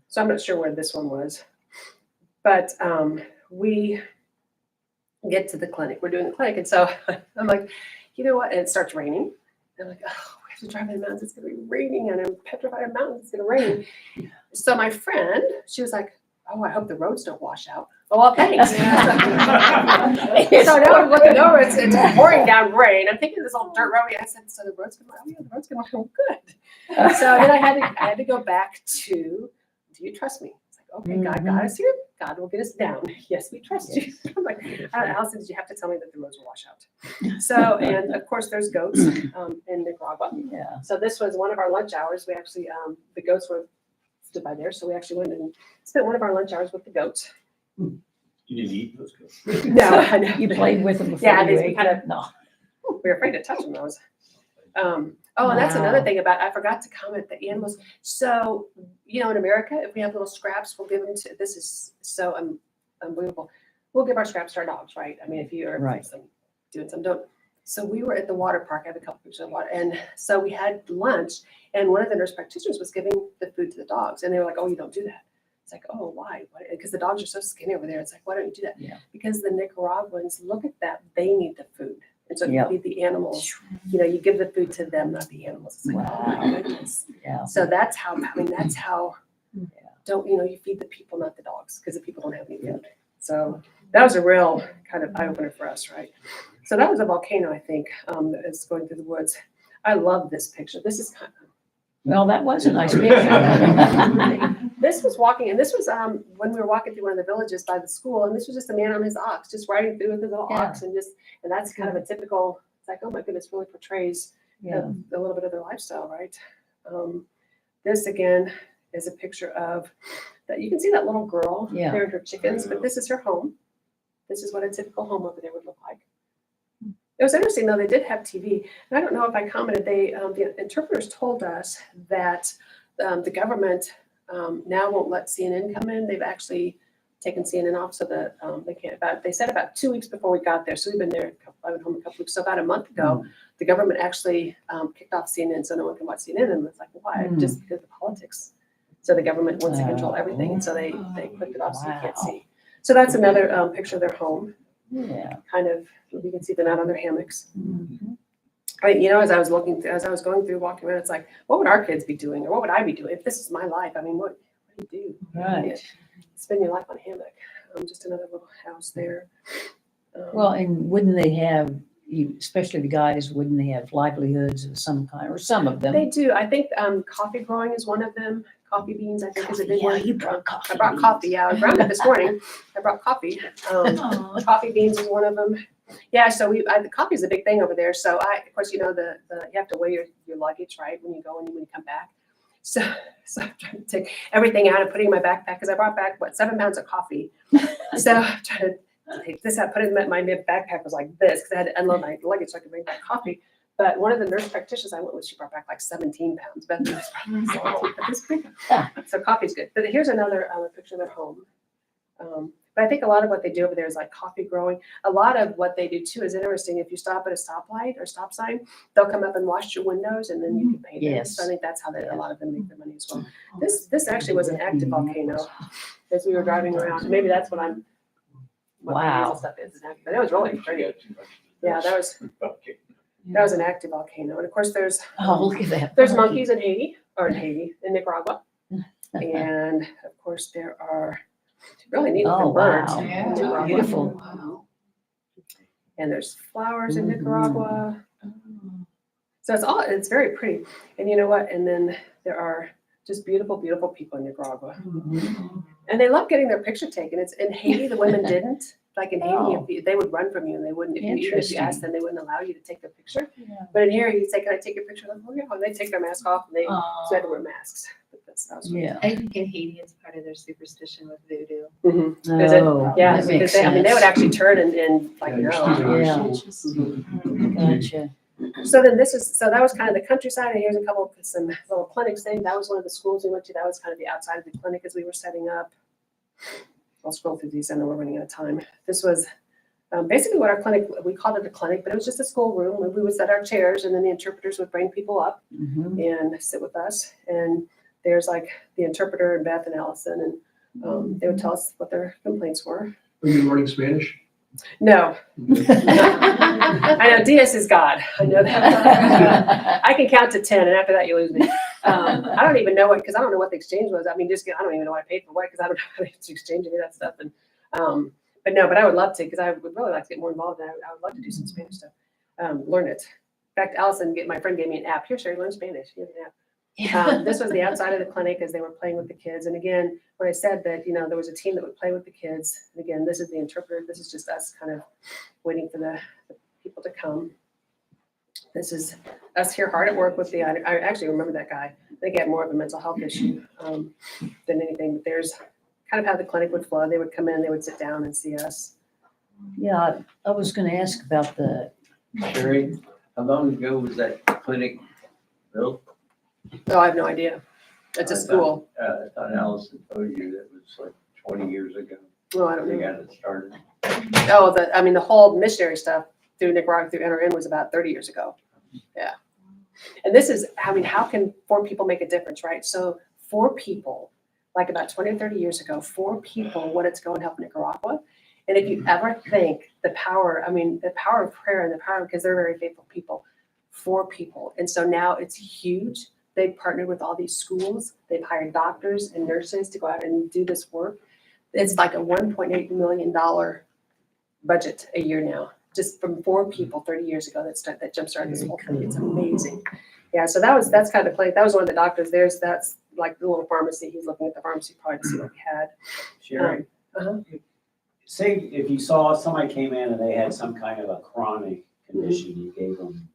So I'm not sure where this one was. But we get to the clinic. We're doing the clinic. And so I'm like, you know what? And it starts raining. And I'm like, oh, we have to drive in the mountains. It's going to be raining. And I'm petrified of mountains. It's going to rain. So my friend, she was like, oh, I hope the roads don't wash out. Oh, well, thanks. So now I'm looking over. It's pouring down rain. I'm thinking this old dirt road. I said, so the road's going to wash. Oh, yeah, the road's going to wash. Good. So then I had to go back to, do you trust me? It's like, okay, God got us here. God will get us down. Yes, we trust you. I'm like, Allison, did you have to tell me that the roads will wash out? So, and of course, there's goats in Nicaragua. Yeah. So this was one of our lunch hours. We actually, the goats stood by there. So we actually went and spent one of our lunch hours with the goats. You didn't eat those goats? No, I know. You played with them before Yeah, you they ate kind of- them? No. We were afraid to touch them. Those. And that's another thing I forgot to comment, the animals. So, in America, if we have little scraps, we'll give them to, this is so unbelievable. We'll give our scraps to our dogs, right? I mean, if you are Right. doing some, don't. So we were at the water park. I have a couple pictures of water. And so we had lunch, and one of the nurse practitioners was giving the food to the dogs. And they were like, oh, you don't do that. It's like, oh, why? Because the dogs are so skinny over there. It's like, why don't you do that? Yeah. Because the Nicaraguans, look at that. They need the food. And so if Yeah. you feed the animals, you give the food to them, not the animals. It's like, oh my Wow. goodness. Yeah. So that's how Don't, you feed the people, not the dogs, because the people don't have any food. So that was a real kind of eye opener for us, right? So that was a volcano, I think, that is going through the woods. I love this picture. This is kind of, Well, that was a nice picture. this was walking, and this was when we were walking through one of the villages by the school, and this was just a man on his ox, just riding through with his little Yeah. ox, and that's kind of a typical. It's like, oh my goodness, really portrays Yeah. a little bit of their lifestyle, right? This again is a picture of that. You can see that little girl Yeah. there and her chickens, but this is her home. This is what a typical home over there would look like. It was interesting though, they did have TV. And I don't know if I commented, the interpreters told us that the government now won't let CNN come in. They've actually taken CNN off so that they can't, they said about 2 weeks before we got there. So we've been there, I went home a couple weeks. So about a month ago, the government actually kicked off CNN so no one can watch CNN. And it's like, why? Just because of politics. So the government wants to control everything. And so they clicked it off so you can't see. So that's another picture of their home. Yeah. Kind of, you can see them out on their hammocks. Mhm. As I was going through, walking around, it's like, what would our kids be doing, or what would I be doing if this is my life? I mean, what do you do? Right. Spend your life on a hammock. Just another little house there. Well, and wouldn't they have, especially the guys, wouldn't they have livelihoods of some kind, or some of them? They do. I think coffee growing is one of them. Coffee beans, I think, is a big Yeah, one. you brought coffee. I brought beans. coffee. Yeah, I ground it this morning. I brought coffee. Coffee beans is one of them. Yeah, so the coffee is a big thing over there. So of course, you have to weigh your luggage, right, when you go and when you come back. So I'm trying to take everything out and putting it in my backpack because I brought back 7 pounds of coffee. So I'm trying to take this out, put it in my backpack was like this because I had to unload my luggage so I could bring back coffee. But one of the nurse practitioners I went with, she brought back 17 pounds. Bethany was probably so coffee's good. But here's another picture of their home. But I think a lot of what they do over there is like coffee growing. A lot of what they do too is interesting. If you stop at a stoplight or stop sign, they'll come up and wash your windows and then you can pay them. Yes. So I think that's how a lot of them make their money as well. This actually was an active volcano as we were driving around. Maybe that's what the Wow. diesel stuff is. But it was really pretty. Yeah, that was an active volcano. And of course Oh, look at that. there's monkeys in in Nicaragua. And of course there are really neat Oh, looking birds wow. in Yeah. Nicaragua. Beautiful. And there's flowers in Mhm. Nicaragua. So it's very pretty. And you know what? And then there are just beautiful, beautiful people in Nicaragua. Mhm. And they love getting their picture taken. It's in Haiti, the women didn't. Like in Haiti, Oh. they would run from you and they wouldn't, even if you Interesting. asked them, they wouldn't allow you to take their picture. Yeah. But in here, you say, can I take your picture? Like, oh yeah, and they take their mask off and they Oh. had to wear masks. But that was Yeah. I think in Haiti, it's part of their superstition with voodoo. Mhm. Is it? Oh, Yeah, that because makes they would sense. actually turn and like, Yeah, you're no. stealing Yeah. our souls. Gotcha. So then that was kind of the countryside, and here's a couple of some little clinics thing. That was one of the schools we went to. That was kind of the outside of the clinic as we were setting up. I'll scroll through these. I know we're running out of time. This was basically what our clinic, we called it a clinic, but it was just a school room where we would set our chairs and then the interpreters would bring people up Mhm. and sit with us. And there's like the interpreter and Beth and Allison, and they would tell us what their complaints were. Are you learning Spanish? No, I know DS is God. I know that. I can count to 10, and after that, you lose me. I don't even know because I don't know what the exchange was. I mean, I don't even know what I paid for what because I don't know how to exchange any of that stuff. And but I would love to because I would really like to get more involved. And I would love to do some Spanish stuff, learn it. In fact, my friend gave me an app. Here, Sherry, learn Spanish. Here's an app. This was the outside of the clinic as they were playing with the kids. And again, when I said that, there was a team that would play with the kids. And again, this is the interpreter. This is just us kind of waiting for the people to come. This is us here hard at work with I actually remember that guy. I think he had more of a mental health issue than anything. But there's kind of how the clinic would flow. They would come in, they would sit down and see us. Yeah, I was gonna ask about the, Sherry, how long ago was that clinic built? Oh, I have no idea. It's a I thought- school. I thought Allison told you that was like 20 years ago. Oh, I don't They know. got it started. Oh, the whole missionary stuff through Nicaragua, through NRN was about 30 years ago. Yeah. And this is, how can 4 people make a difference, right? So 4 people, like about 20 or 30 years ago, 4 people wanted to go and help Nicaragua. And if you ever think the power of prayer and the power, because they're very faithful people, 4 people. And so now it's huge. They partnered with all these schools. They've hired doctors and nurses to go out and do this work. It's like a $1.8 million budget a year now, just from 4 people 30 years ago that jump-started this whole thing. It's amazing. Yeah, so that's kind of play. That was one of the doctors. That's like the little pharmacy. He's looking at the pharmacy probably to see what we had. Sherry, say if you saw somebody came in and they had some kind of a chronic condition, you gave them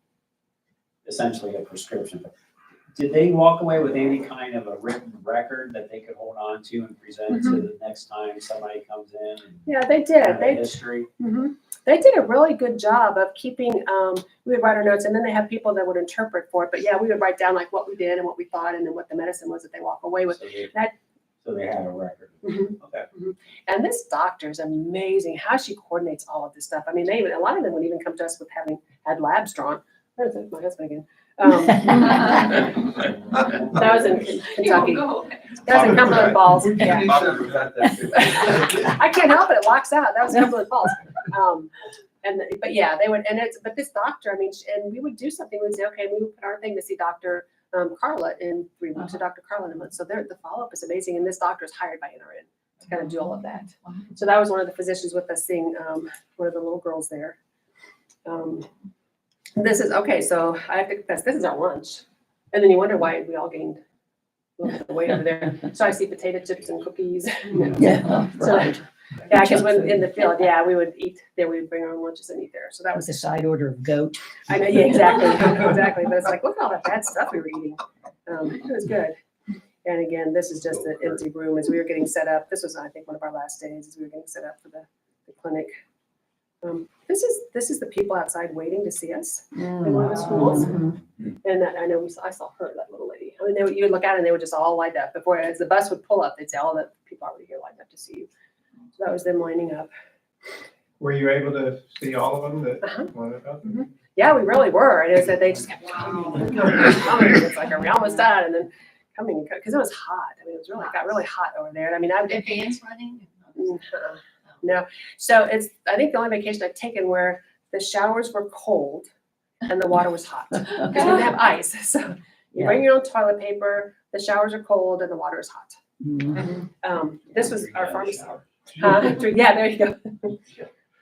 essentially a prescription. Did they walk away with any kind of a written record that they could hold on to and present to the next time somebody comes in? And Yeah, they did. kind of a history? They did a really good job of keeping, we would write our notes and then they have people that would interpret for it. But yeah, we would write down like what we did and what we thought and then what the medicine was that they walk away with. So they had a record. Mhm. Okay. And this doctor's amazing, how she coordinates all of this stuff. I mean, a lot of them would even come to us with having had labs drawn. There's my husband again. That was in Kentucky. That was in Cumberland Falls. Yeah. I can't help it. It locks out. That was Cumberland Falls. But yeah, they would, but this doctor, I mean, and we would do something. We'd say, okay, we would put our thing to see Dr. Carla in 3 weeks, or Dr. Carla in a month. So the follow-up is amazing. And this doctor is hired by NRN to kind of do all of that. So that was one of the physicians with us seeing one of the little girls there. This is, okay, so I have to confess, this is our lunch. And then you wonder why we all gained a little bit of weight over there. So I see potato chips and cookies. Yeah, So, right. yeah, because when in the field, yeah, we would eat there. We would bring our own lunches and eat there. So that With was, a side order of goat. I know, yeah, exactly, exactly. But it's like, look at all that bad stuff we were eating. It was good. And again, this is just an empty room as we were getting set up. This was, I think, one of our last days as we were getting set up for the clinic. This is the people outside waiting to see us in one of the schools. And that, I know I saw her, that little lady. I mean, you would look out and they were just all lined up. Before, as the bus would pull up, they'd say, all the people already here lined up to see you. So that was them lining up. Were you able to see all of them that Uh-huh. wanted up? Yeah, we really were. And it was that they just kept coming. It's like, are we almost done? And then coming, because it was hot. I mean, it got really hot over there. And I mean, The fans running? No. So I think the only vacation I've taken where the showers were cold and the water was hot. Because we didn't have ice. So you bring your own toilet paper, the showers are cold and the water is hot. This was our pharmacy. Yeah, there you go.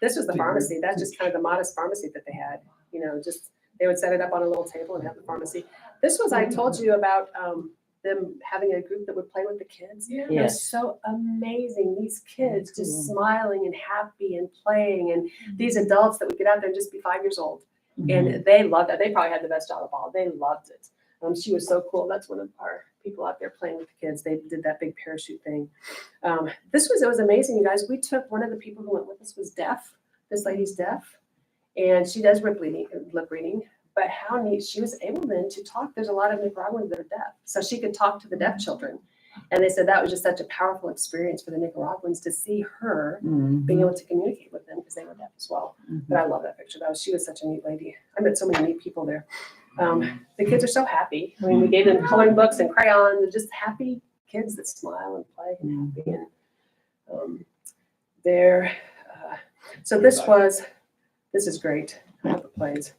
This was the pharmacy. That's just kind of the modest pharmacy that they had. You know, just they would set it up on a little table and have the pharmacy. This was, I told you about them having a group that would play with the kids. It was so amazing. These kids just smiling and happy and playing, and these adults that would get out there and just be 5 years old. And they loved it. They probably had the best job of all. They loved it. She was so cool. That's one of our people out there playing with the kids. They did that big parachute thing. It was amazing, you guys. We took one of the people who went with us was deaf. This lady's deaf, and she does lip reading. But how neat, she was able then to talk. There's a lot of Nicaraguans that are deaf. So she could talk to the deaf children. And they said that was just such a powerful experience for the Nicaraguans to see her being able to communicate with them because they were deaf as well. But I love that picture. She was such a neat lady. I met so many neat people there. The kids are so happy. I mean, we gave them coloring books and crayons, and just happy kids that smile and play and happy. And so this is great. I hope it plays.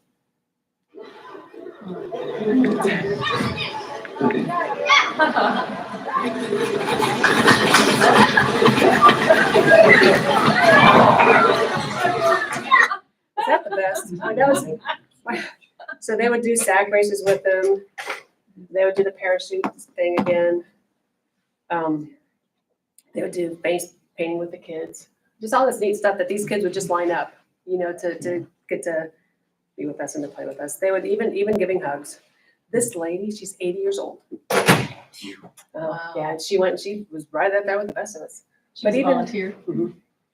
Is that the best? So they would do SAG races with them. They would do the parachute thing again. They would do face painting with the kids. Just all this neat stuff that these kids would just line up, you know, to get to be with us and to play with us. They would even giving hugs. This lady, she's 80 years old. Yeah, and she was right up there with the best of us. But even volunteer.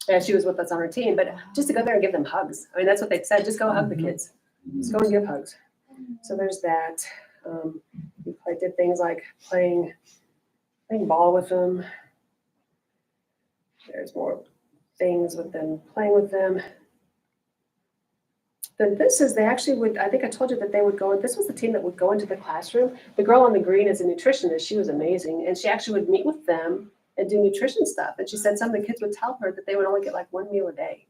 Yeah, she was with us on her team, but just to go there and give them hugs. I mean, that's what they said. Just go hug the kids. Just go and give hugs. So there's that. I did things like playing ball with them. There's more things with them, playing with them. Then they actually would, I think I told you that they would go, this was the team that would go into the classroom. The girl on the green is a nutritionist. She was amazing. And she actually would meet with them and do nutrition stuff. And she said some of the kids would tell her that they would only get like one meal a day.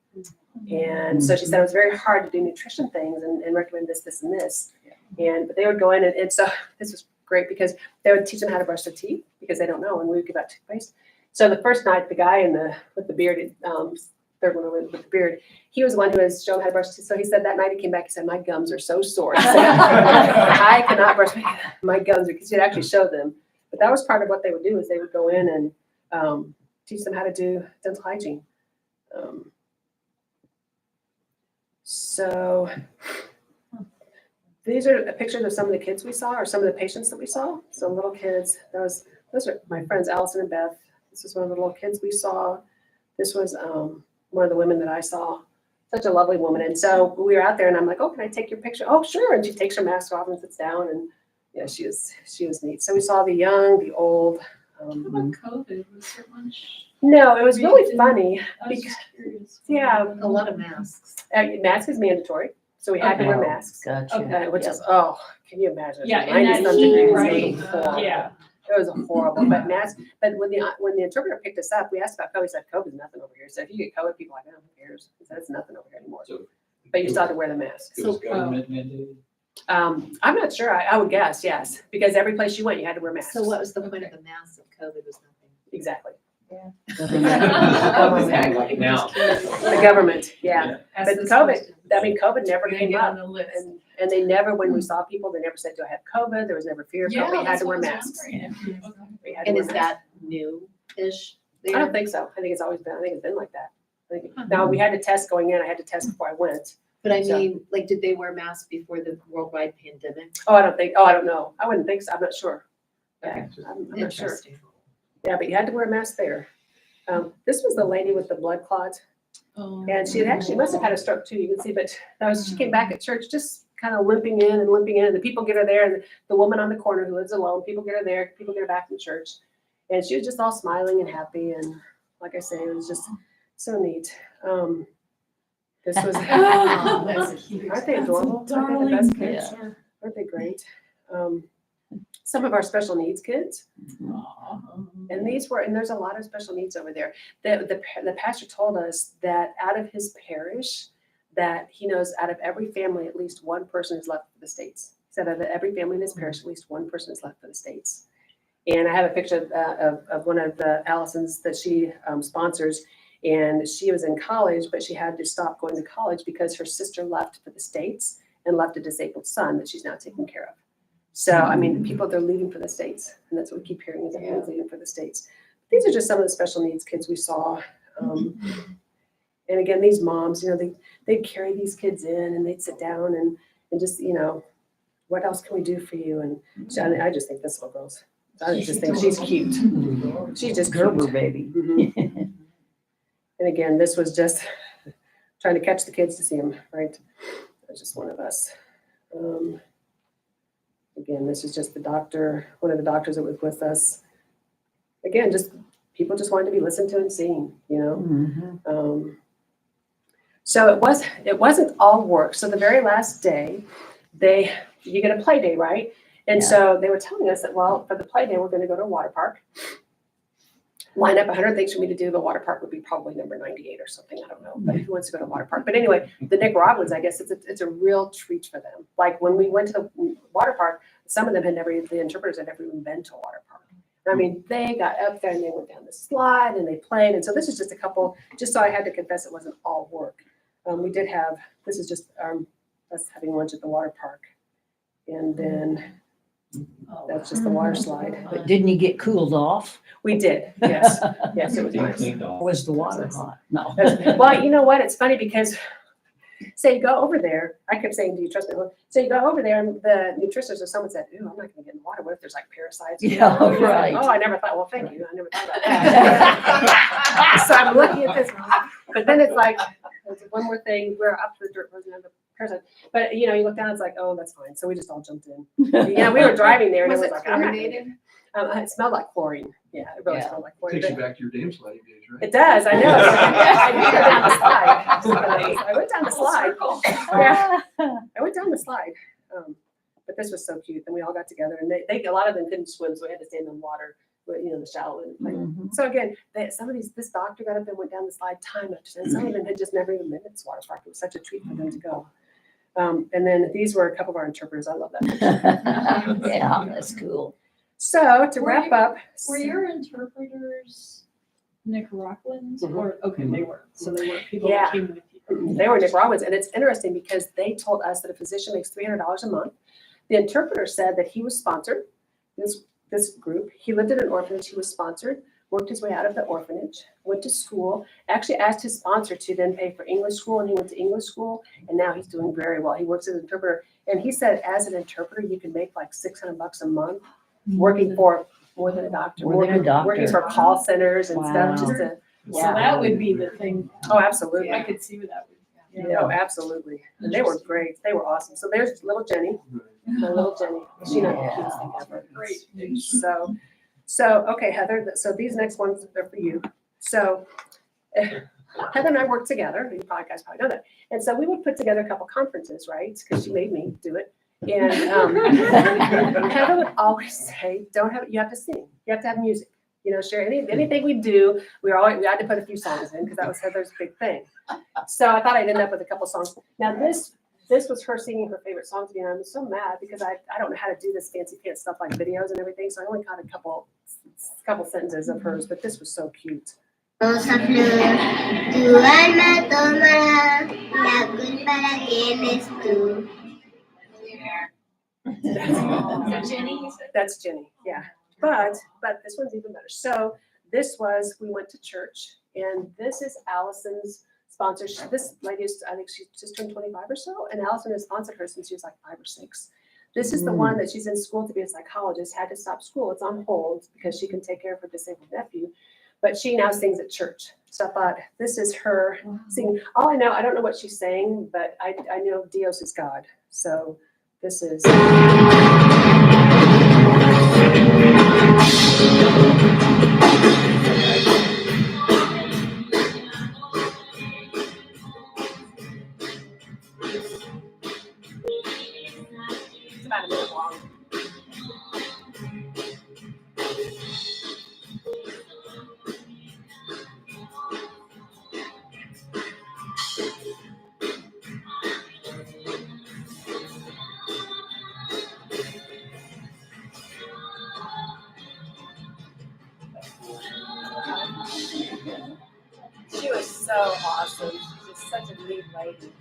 And so she said it was very hard to do nutrition things and recommend this, and this. But they would go in and so this was great because they would teach them how to brush their teeth because they don't know, and we would give out toothpaste. So the first night, the guy with the bearded, third one over with the beard, he was the one who was showing how to brush teeth. So he said that night he came back, he said, my gums are so sore. He said, I cannot brush my gums, because he'd actually show them. But that was part of what they would do, is they would go in and teach them how to do dental hygiene. So these are pictures of some of the kids we saw, or some of the patients that we saw. So little kids, those are my friends, Allison and Beth. This is one of the little kids we saw. This was one of the women that I saw. Such a lovely woman. And so we were out there, and I'm like, oh, can I take your picture? Oh, sure. And she takes her mask off and sits down, and yeah, she was neat. So we saw the young, the old. How about COVID? Was there much? No, it was really funny. I was because, just curious. yeah, A lot of masks. mask is mandatory, so we had to wear masks. Gotcha. Which is, oh, can you imagine? Yeah, in 90 that something heat, degrees, right? it was horrible. Yeah. It was horrible, but but when the interpreter picked us up, we asked about COVID. He said, COVID's nothing over here. So if you get COVID, people are like, oh, who cares? He said, it's nothing over here anymore. So But you still had to wear the mask. it was government mandated? I'm not sure. I would guess, yes, because every place you went, you had to wear masks. So what was the point of the mask if COVID was nothing? Exactly. Like now. The government, yeah. As But this COVID, question I mean, COVID never We're gonna came get up. on the list. And they never, when we saw people, they never said, do I have COVID? There was never fear of Yeah, COVID. We had that's to wear what I was masks. wondering. Okay. We had to And wear is masks. that new-ish? I don't think so. I think it's always been, I think it's been like that. Now, we had to test going in. I had to test before I went. But I So- mean, like, did they wear masks before the worldwide pandemic? I don't know. I wouldn't think so. I'm not sure. Yeah, I'm not sure. Interesting. Yeah, but you had to wear a mask there. This was the lady with the blood clot, and she must have had a stroke too. You can see, but she came back at church just kind of limping in, and the people get her there, and the woman on the corner who lives alone, people get her there, people get her back from church, and she was just all smiling and happy, and like I say, it was just so neat. This was, aren't they adorable? Aren't they the best kids? Aren't they great? Some of our special needs kids. And there's a lot of special needs over there. The pastor told us that out of his parish, that he knows out of every family, at least one person is left for the States. He said out of every family in his parish, at least one person is left for the States. And I have a picture of one of the Allisons that she sponsors. And she was in college, but she had to stop going to college because her sister left for the States and left a disabled son that she's now taking care of. So, I mean, people, they're leaving for the States, and that's what we keep hearing, is everyone's leaving for the States. These are just some of the special needs kids we saw. And again, these moms, they'd carry these kids in, and they'd sit down and just, what else can we do for you? And I just think this little girl's, I just think she's cute. She's just Gerber cute. baby. Mhm. And again, this was just trying to catch the kids to see them, right? That's just one of us. Again, this is just the doctor, one of the doctors that was with us. Again, just people just wanted to be listened to and seen, Mhm. So it wasn't all work. So the very last day, you get a play day, right? And so they were telling us that, well, for the play day, we're going to go to a water park. Line up 100 things for me to do. The water park would be probably number 98 or something. I don't know. But who wants to go to a water park? But anyway, the Nicaraguans, I guess it's a real treat for them. Like when we went to the water park, some of them the interpreters had never even been to a water park. I mean, they got up there and they went down the slide and they played. And so this is just a couple, just so I had to confess it wasn't all work. This is just us having lunch at the water park. And then that's just the water slide. But didn't you get cooled off? We did, yes. Yes, it was Being nice. cleaned off. Was the water hot? No. Well, you know what? It's funny because say you go over there, I kept saying, do you trust me? So you go over there and the nutritionist or someone said, ooh, I'm not going to get in the water. What if there's like parasites? Yeah, right. Oh, I never thought, well, thank you. I never thought about that. So I'm looking at this, but then it's like, there's one more thing. We're up to the dirt, wasn't the parasite. But you look down, it's like, oh, that's fine. So we just all jumped in. Yeah, we were driving there and Was it it was like, I'm not gonna chlorinated? it smelled like chlorine. Yeah, it really Yeah. smelled like chlorine. Takes you But back to your dam sliding days, right? it does, I know. I did go down the slide. I went down the slide. Yeah, I went down the slide. But this was so cute. And we all got together and they a lot of them couldn't swim, so we had to stay in the water, the shallow end. Mhm. So again, this doctor got up and went down the slide time after time. Some of them had just never even been to this water park. It was such a treat for them to go. And then these were a couple of our interpreters. I love that. Yeah, that's cool. So to wrap up. Were your interpreters Nicaraguans Mhm. or, okay, they were, so they were people Yeah. that came with you. They were Nicaraguans, and it's interesting because they told us that a physician makes $300 a month. The interpreter said that he was sponsored, this group. He lived in an orphanage, he was sponsored, worked his way out of the orphanage, went to school, actually asked his sponsor to then pay for English school, and he went to English school, and now he's doing very well. He works as an interpreter, and he said as an interpreter, you can make like $600 a month working for more than a doctor. More than a doctor. Working for call centers and stuff, just Wow. to, So that would be the thing. oh, absolutely. I could see what that would. Oh, absolutely. And they were great. They were awesome. So there's little Jenny, my little Jenny. She knows the cutest thing ever. Great. So, okay, Heather, so these next ones are for you. So Heather and I worked together. You guys probably know that. And so we would put together a couple conferences, right? Because she made me do it. And Heather would always say, you have to sing. You have to have music. You know, share anything we do, we had to put a few songs in because that was Heather's big thing. So I thought I'd end up with a couple songs. Now this was her singing her favorite songs again. I'm so mad because I don't know how to do this fancy pants stuff like videos and everything. So I only got a couple sentences of hers, but this was so cute. Rosa flor, tu alma tomará, la culpa la tienes tú. That's Jenny, yeah. But this one's even better. So we went to church, and this is Allison's sponsorship. This lady is, I think she just turned 25 or so, and Allison has sponsored her since she was like 5 or 6. This is the one that she's in school to be a psychologist, had to stop school. It's on hold because she can take care of her disabled nephew, but she now sings at church. So I thought, this is her singing. All I know, I don't know what she's saying, but I know Dios is God. So this is. It's about a minute long. She was so awesome. She's just such a neat lady.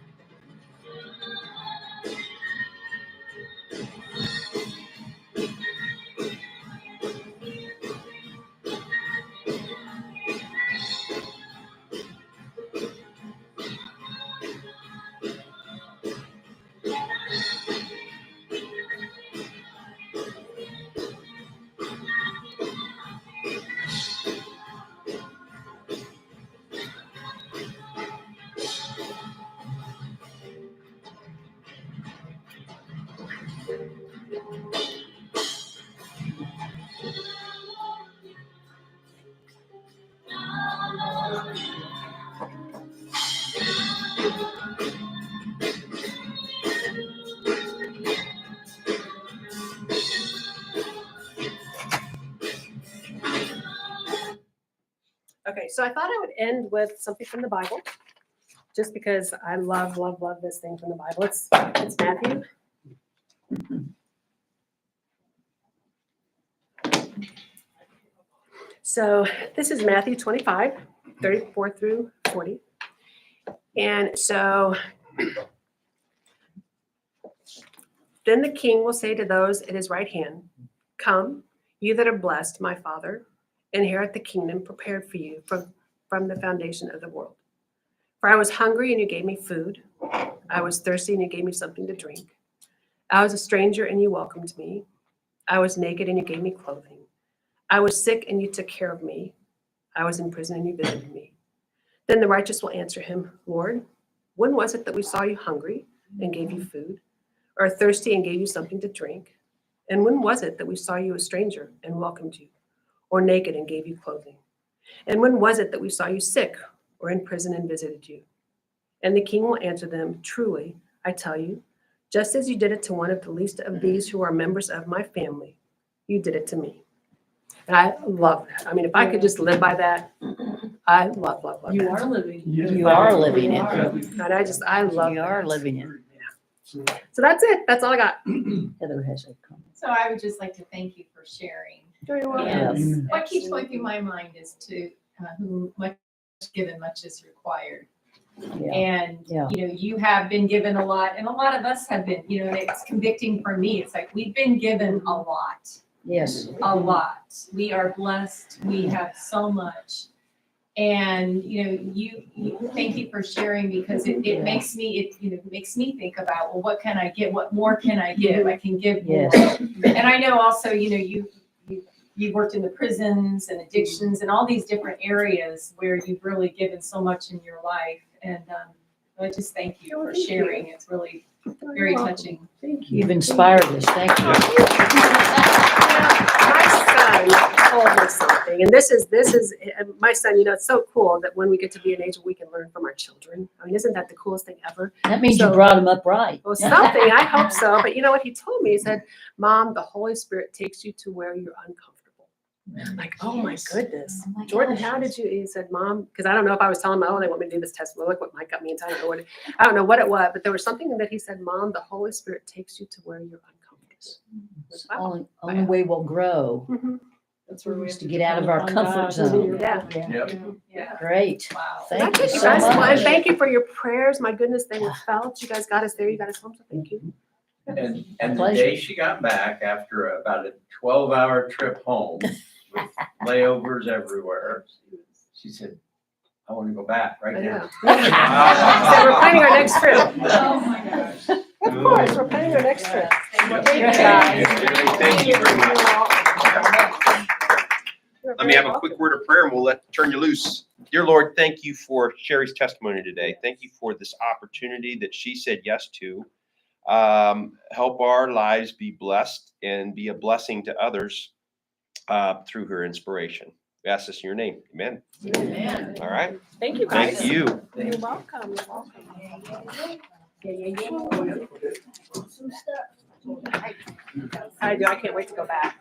Okay, so I thought I would end with something from the Bible, just because I love, love, love this thing from the Bible. It's Matthew. So this is Matthew 25, 34 through 40. And so then the king will say to those at his right hand, "Come, you that are blessed, my Father, inherit the kingdom prepared for you from the foundation of the world. For I was hungry and you gave me food. I was thirsty and you gave me something to drink. I was a stranger and you welcomed me. I was naked and you gave me clothing. I was sick and you took care of me. I was in prison and you visited me." Then the righteous will answer him, "Lord, when was it that we saw you hungry and gave you food, or thirsty and gave you something to drink? And when was it that we saw you a stranger and welcomed you, or naked and gave you clothing? And when was it that we saw you sick or in prison and visited you?" And the king will answer them, "Truly, I tell you, just as you did it to one of the least of these who are members of my family, you did it to me." And I love that. I mean, if I could just live by that, I love, love, love You that. are living. You are living it. And I love You that. are living it. So that's it. That's all I got. Heather has a comment. So I would just like to thank you for sharing. Very well. Yes. And what keeps going through my mind is to, who much given, much is required. Yeah. And, Yeah. you know, you have been given a lot, and a lot of us have been, you know, and it's convicting for me. It's like, we've been given a lot, Yes. a lot. We are blessed. We have so much. And, you know, you thank you for sharing, because it makes me, makes me think about, well, what can I get? What more can I give? I can give more. Yes. And I know also, you know, you've worked in the prisons and addictions and all these different areas where you've really given so much in your life. And I just thank you for sharing. It's really very touching. Thank you. You've inspired us. Thank you. My son told me something, and this is my son. You know, it's so cool that when we get to be an age where we can learn from our children. I mean, isn't that the coolest thing ever? That means you So- brought him up right. Well, something. I hope so. But you know what he told me? He said, "Mom, the Holy Spirit takes you to where you're uncomfortable." I'm like, oh my goodness, Jordan, how did you? He said, "Mom," because I don't know if I was telling him, "Oh, they want me to do this test." Well, look what Mike got me into. I don't know what it was, but there was something that he said, "Mom, the Holy Spirit takes you to where you're uncomfortable." It's the only way we'll grow Mhm. That's where we is have to get out of our depend comfort on God. zone. Yeah. Yep. Yeah. Great. Wow. Thank you That's it, so guys. Well, and much. thank you for your prayers. My goodness, they were felt. You guys got us there. You got us home. So thank you. And the Pleasure. day she got back, after about a 12-hour trip home, with layovers everywhere, she said, I want to go back right I now. know. So we're planning our next trip. Oh, my gosh. Of course, we're planning our next trip. Thank you. Thank you very much. Let me have a quick word of prayer and we'll turn you loose. Dear Lord, thank you for Sherry's testimony today. Thank you for this opportunity that she said yes to. Help our lives be blessed and be a blessing to others through her inspiration. We ask this in your name. Amen. Amen. All right. Thank you, guys. Thank you. You're welcome. You're welcome. I do. I can't wait to go back.